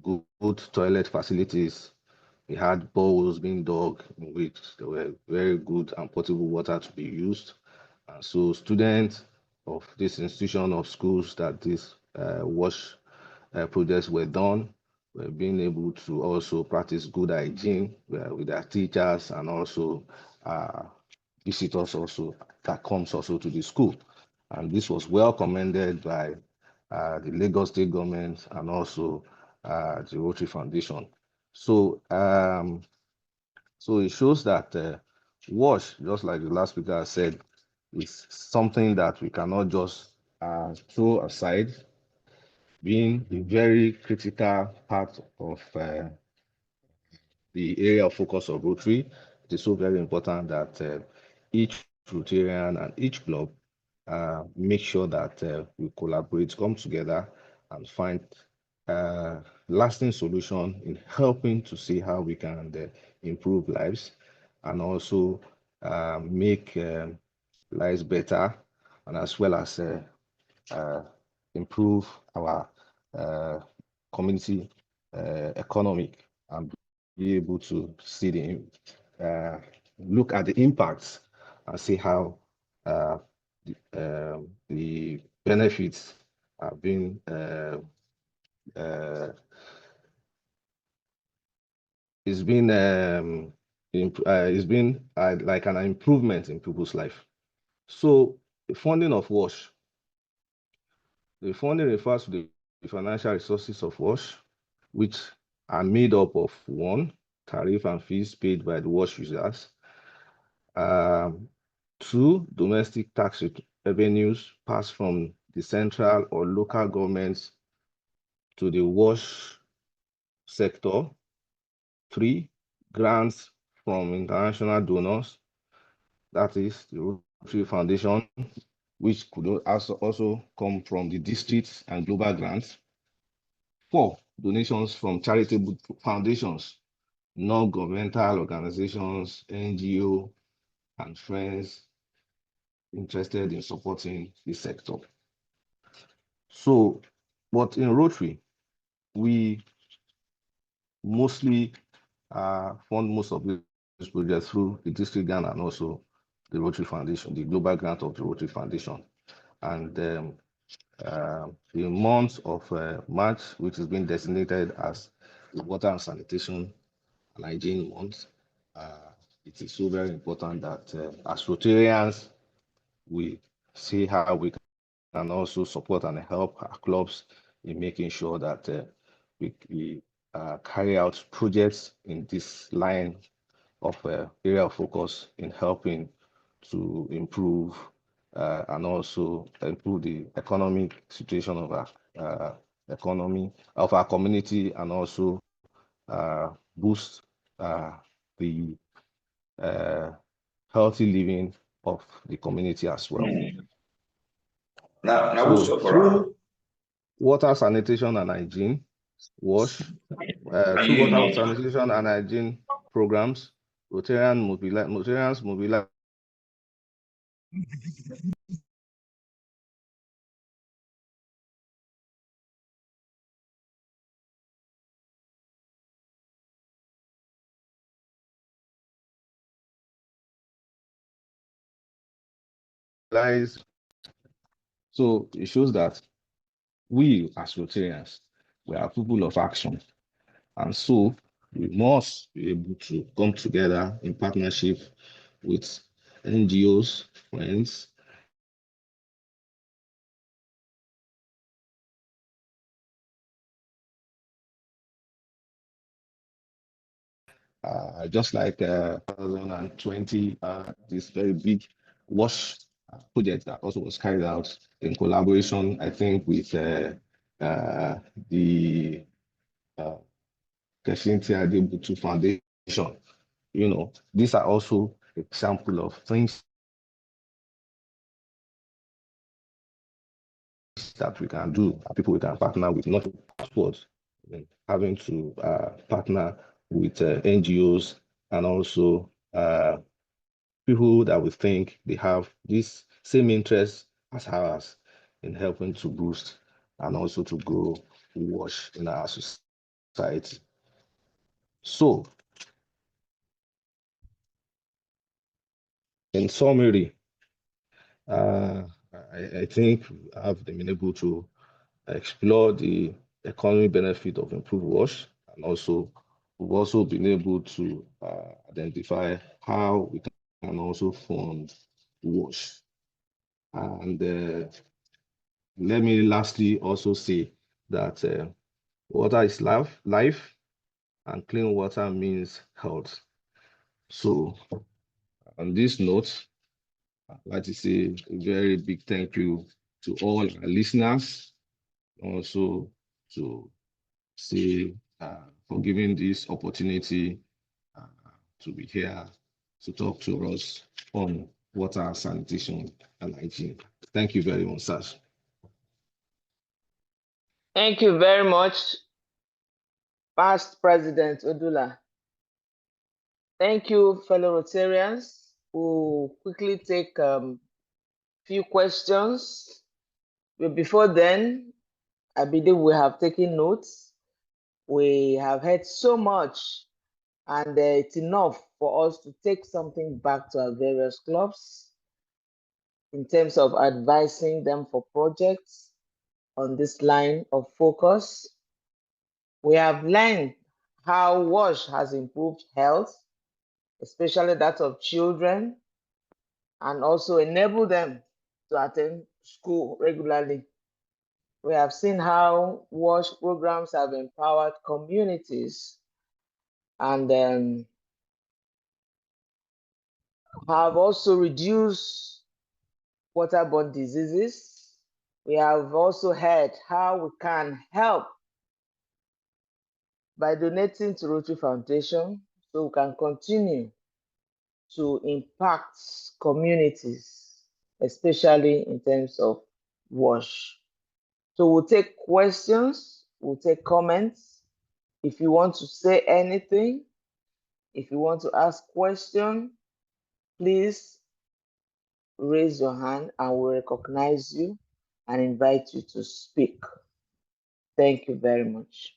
good toilet facilities. We had bowls being dug in which there were very good and potable water to be used. And so students of this institution of schools that this WASH projects were done were being able to also practice good hygiene with their teachers and also visitors also that comes also to the school. And this was well commended by the Lagos State government and also the Rotary Foundation. So so it shows that WASH, just like the last speaker said, is something that we cannot just throw aside, being a very critical part of the area of focus of Rotary. It is so very important that each Rotarian and each club make sure that we collaborate, come together, and find lasting solution in helping to see how we can improve lives and also make lives better, and as well as improve our community economic, and be able to see look at the impacts and see how the benefits have been it's been like an improvement in people's life. So the funding of WASH, the funding refers to the financial resources of WASH, which are made up of 1, tariff and fees paid by the WASH users, 2, domestic tax revenues passed from the central or local governments to the WASH sector, 3, grants from international donors, that is the Rotary Foundation, which could also come from the districts and global grants. 4, donations from charitable foundations, non-governmental organizations, NGO, and friends interested in supporting the sector. So, but in Rotary, we mostly fund most of these projects through the district grant and also the Rotary Foundation, the global grant of the Rotary Foundation. And the month of March, which has been designated as the Water and Sanitation and Hygiene Month, it is so very important that as Rotarians, we see how we can also support and help our clubs in making sure that we carry out projects in this line of area of focus in helping to improve and also improve the economic situation of our economy, of our community, and also boost the healthy living of the community as well. So through water sanitation and hygiene, WASH, through water sanitation and hygiene programs, Rotarians mobilize so it shows that we as Rotarians, we are people of action. And so we must be able to come together in partnership with NGOs, friends, just like 2020, this very big WASH project that also was carried out in collaboration, I think, with the Kesinti Adebutu Foundation. You know, these are also example of things that we can do, people we can partner with, not towards having to partner with NGOs and also people that we think they have this same interest as ours in helping to boost and also to grow WASH in our society. So, in summary, I think I've been able to explore the economic benefit of improved WASH, and also we've also been able to identify how we can also fund WASH. And let me lastly also say that water is life, and clean water means health. So on this note, I'd like to say a very big thank you to all our listeners, also to say for giving this opportunity to be here to talk to us on water, sanitation, and hygiene. Thank you very much, sir. Thank you very much, Past President Odula. Thank you, fellow Rotarians. We'll quickly take few questions. But before then, I believe we have taken notes. We have heard so much, and it's enough for us to take something back to our various clubs in terms of advising them for projects on this line of focus. We have learned how WASH has improved health, especially that of children, and also enable them to attend school regularly. We have seen how WASH programs have empowered communities and have also reduced waterborne diseases. We have also heard how we can help by donating to Rotary Foundation so we can continue to impact communities. especially in terms of WASH. So we'll take questions, we'll take comments. If you want to say anything, if you want to ask question, please raise your hand and we'll recognize you and invite you to speak. Thank you very much.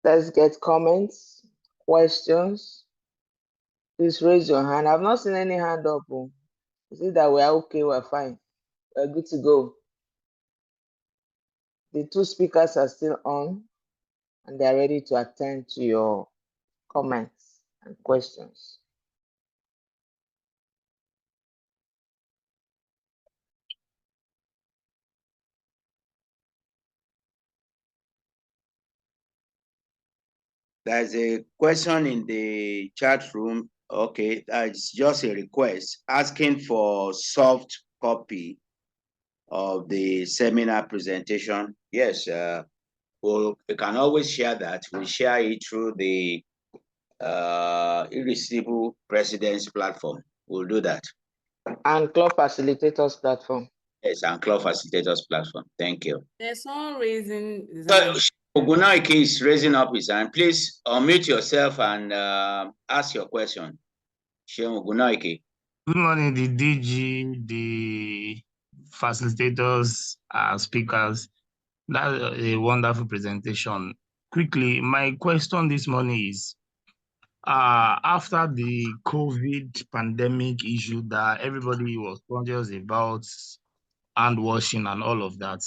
Let's get comments, questions. Please raise your hand. I've not seen any hand up. Is it that we're okay, we're fine, we're good to go? The two speakers are still on and they're ready to attend to your comments and questions. There's a question in the chat room. Okay, it's just a request asking for soft copy of the seminar presentation. Yes, we can always share that. We share it through the Irresistible President's platform. We'll do that. And Club Facilitators platform. Yes, and Club Facilitators platform. Thank you. There's someone raising his So, hand. Ogunaike is raising up his hand. Please unmute yourself and ask your question. Sheon Ogunaike. Good morning, the DG, the facilitators, speakers. That's a wonderful presentation. Quickly, my question this morning is, after the COVID pandemic issue that everybody was conscious about, hand washing and all of that,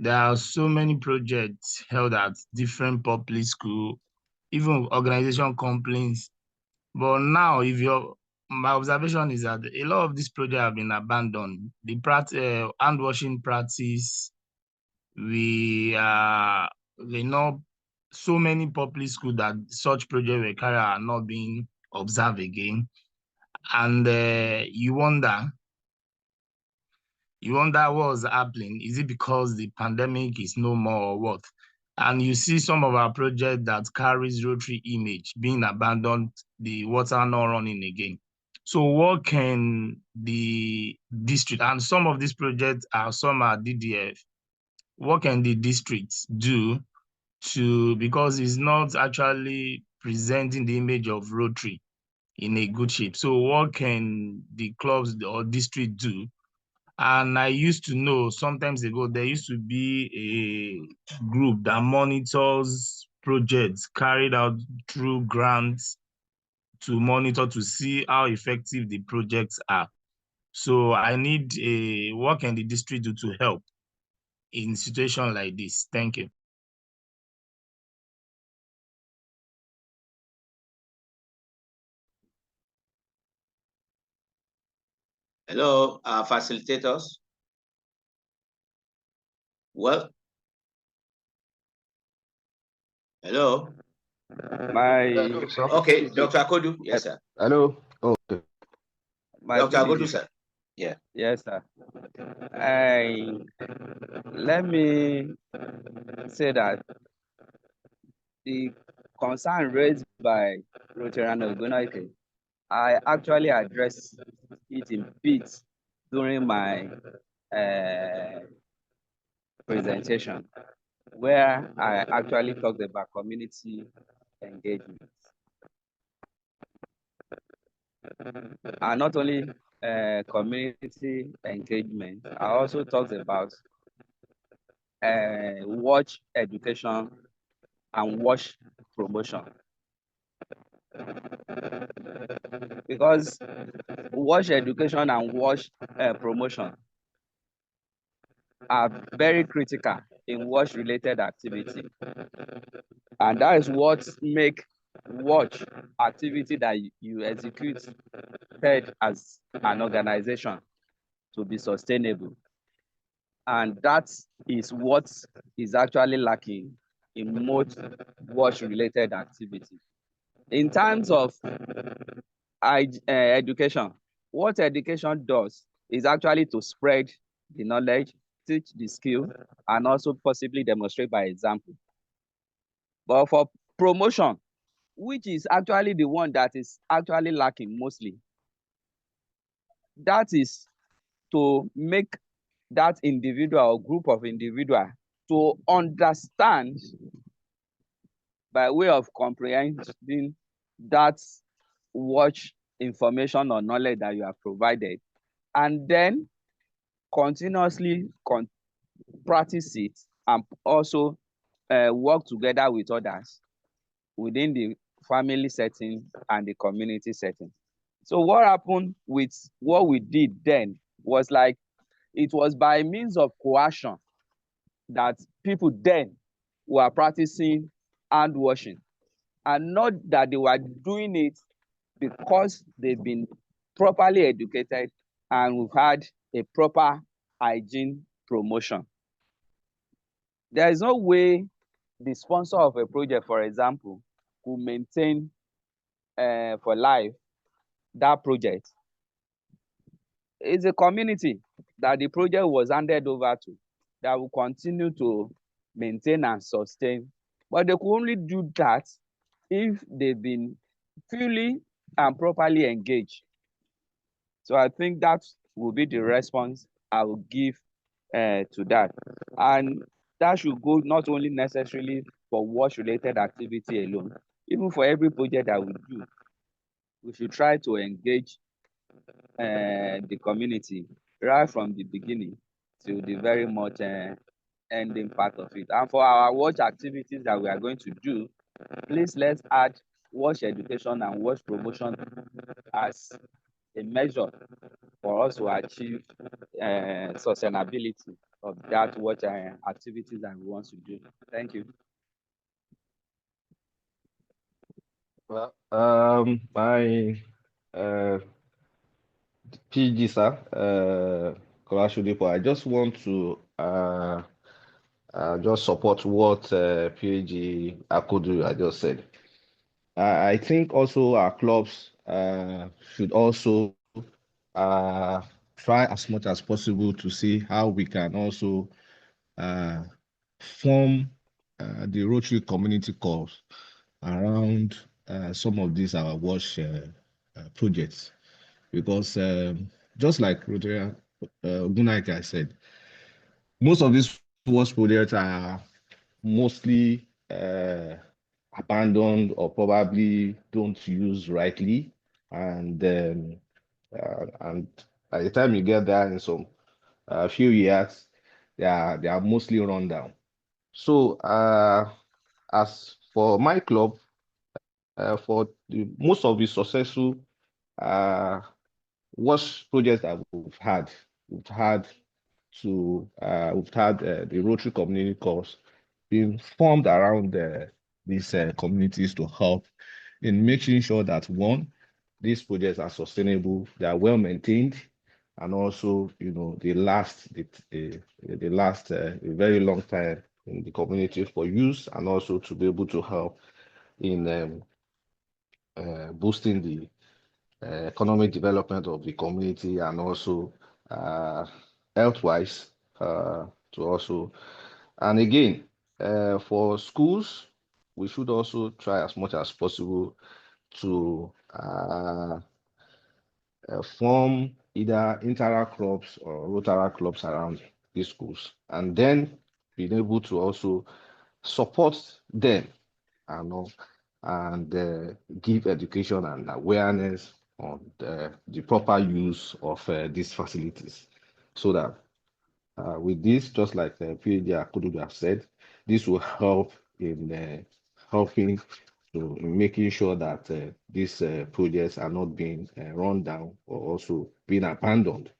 there are so many projects held at different public schools, even organization complaints. But now, my observation is that a lot of these projects have been abandoned. The hand washing practice, we know so many public schools that such projects were carried are not being observed again, and you wonder what was happening. Is it because the pandemic is no more or what? And you see some of our projects that carries Rotary image being abandoned, the water not running again. So what can the district, and some of these projects some are DDF, what can the districts do because it's not actually presenting the image of Rotary in a good shape? So what can the clubs or district do? And I used to know sometimes ago, there used to be a group that monitors projects carried out through grants to monitor to see how effective the projects are. So I need what can the district do to help in situation like this? Thank you. Hello, facilitators. Well, hello. Okay, Dr. Akodu. Yes, sir. Hello. Okay. Dr. Akodu, sir. Yeah. Yes, sir. Let me say that the concern raised by Rotarian Odutola, I actually addressed it in bits during my presentation, where I actually talked about community engagement. And not only community engagement, I also talked about WASH education and WASH promotion. Because WASH education and WASH promotion are very critical in WASH related activity. And that is what make WASH activity that you execute as an organization to be sustainable. And that is what is actually lacking in most WASH related activity. In terms of education, what education does is actually to spread the knowledge, teach the skill and also possibly demonstrate by example. But for promotion, which is actually the one that is actually lacking mostly, that is to make that individual or group of individual to understand by way of comprehending that watch information or knowledge that you have provided, and then continuously practice it and also work together with others within the family setting and the community setting. So what happened with what we did then was like, it was by means of coercion that people then were practicing hand washing, and not that they were doing it because they've been properly educated and we've had a proper hygiene promotion. There is no way the sponsor of a project, for example, could maintain for life that project. It's a community that the project was handed over to that will continue to maintain and sustain. But they could only do that if they've been fully and properly engaged. So I think that will be the response I will give to that. And that should go not only necessarily for wash-related activity alone, even for every project that we do, we should try to engage the community right from the beginning to the very much ending part of it. And for our watch activities that we are going to do, please let's add watch education and watch promotion as a measure for us to achieve sustainability of that watch activities that we want to do. Thank you. Well, my PG sir, Kola Sodipo, I just want to just support what PDG Akodu I just said. I think also our clubs should also try as much as possible to see how we can also form the Rotary community calls around some of these our wash projects, because just like Rotary Ogunaika said, most of these wash projects are mostly abandoned or probably don't use rightly, and by the time you get there in some few years, they are mostly run down. So as for my club, for most of the successful wash projects that we've had the Rotary community calls being formed around these communities to help in making sure that, one, these projects are sustainable, they are well maintained, and also, they last a very long time in the community for use, and also to be able to help in boosting the economic development of the community, and also health-wise to also. And again, for schools, we should also try as much as possible to form either inter clubs or Rotary clubs around these schools, and then being able to also support them and give education and awareness on the proper use of these facilities, so that with this, just like PDG Akodu have said, this will help in helping to making sure that these projects are not being run down or also being abandoned.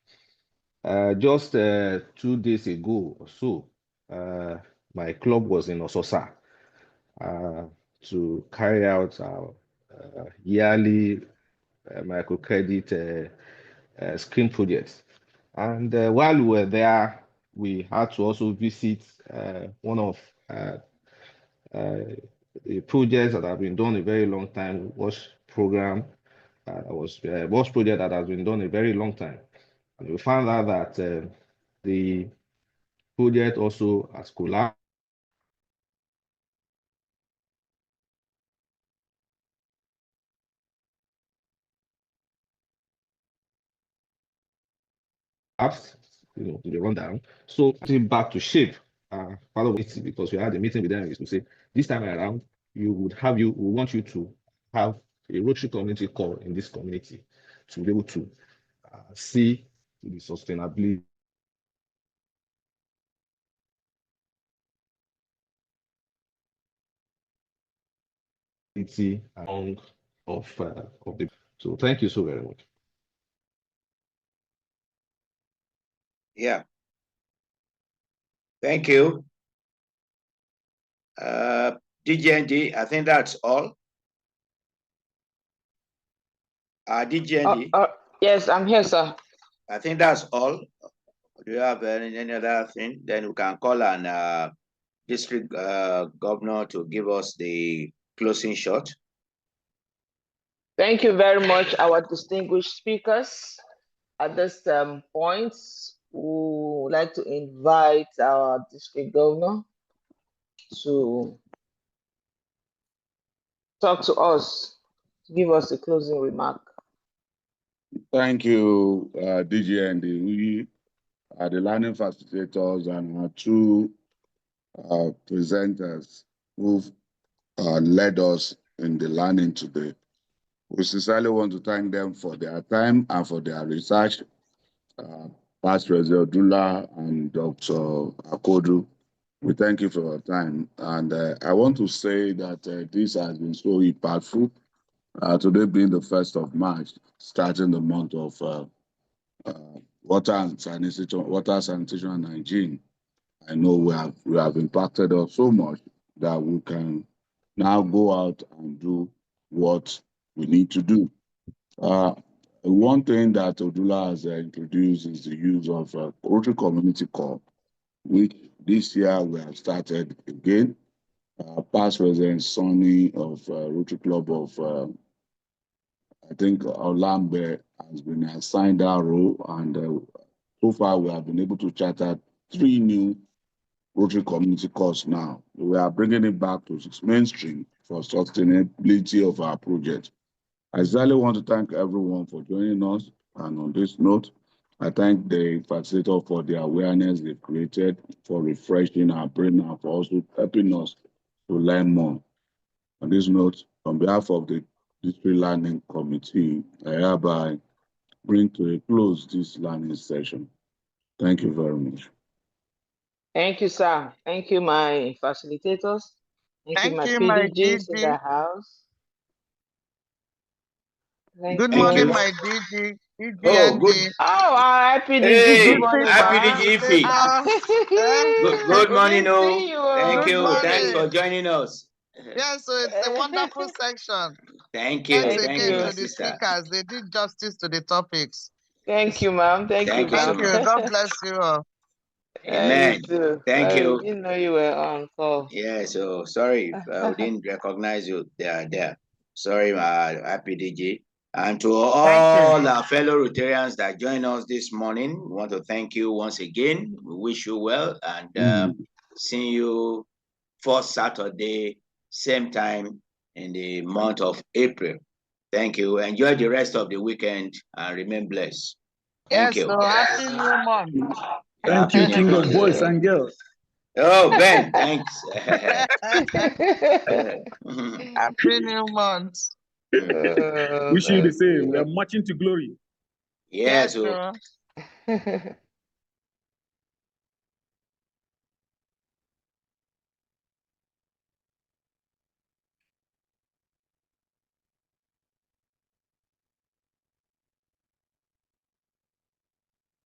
Just 2 days ago or so, my club was in Ososa to carry out our yearly microcredit scheme projects. And while we were there, we had to also visit one of the projects that have been done a very long time, WASH program. Was WASH project that has been done a very long time. And we found out that the project also has collapsed. To the rundown. So back to shape part of it, because we had a meeting with them, is to say this time around we want you to have a Rotary community core in this community to be able to see the sustainability of the. So thank you so very much. Yeah. Thank you. DGND, I think that's all. DGND. Yes, I'm here, sir. I think that's all. Do you have any other thing? Then we can call on district governor to give us the closing shot. Thank you very much, our distinguished speakers. At this point, we would like to invite our district governor to talk to us, give us a closing remark. Thank you, DGND Uyi, the learning facilitators, and our two presenters who've led us in the learning today. We sincerely want to thank them for their time and for their research. Pastor Odutola and Dr. Akodu, we thank you for your time. And I want to say that this has been so impactful. Today being the 1st of March, starting the month of water sanitation and hygiene. I know we have impacted us so much that we can now go out and do what we need to do. One thing that Odula has introduced is the use of Rotary Community Core, which this year we have started again. Past President Sonny of Rotary Club of, I think, Olambe has been assigned that role, and so far we have been able to charter 3 new Rotary Community Cores now. We are bringing it back to its mainstream for sustainability of our project. I sincerely want to thank everyone for joining us. And on this note, I thank the facilitator for the awareness they created, for refreshing our brain, and for also helping us to learn more. On this note, on behalf of the District Learning Committee, I hereby bring to a close this learning session. Thank you very much. Thank you, sir. Thank you, my facilitators. Thank you, my PDGs in the house. Good morning, my DG. Oh, good. Oh, happy DG. Hey, Good morning, happy DG. Good morning, Thank you. Morning. Thanks for joining us. Yes, so it's a wonderful section. Thank you. Thanks Thank again you, to the speakers. They did justice to the topics. Thank you, ma'am. Thank you, so much. God bless you all. Amen. Thank you. I didn't know you were on call. Yeah, so sorry if I didn't recognize you. They are there. Sorry, my happy DG. And to all our fellow Rotarians that joined us this morning, we want to thank you once again. We wish you well, and see you first Saturday, same time in the month of April. Thank you. Enjoy the rest of the weekend and remain blessed. Thank you. So happy new month. Thank you, King of Boys and Girls. Oh, Ben, thanks. Happy new month. Wish you the same. We are marching to glory. Yes. Sure.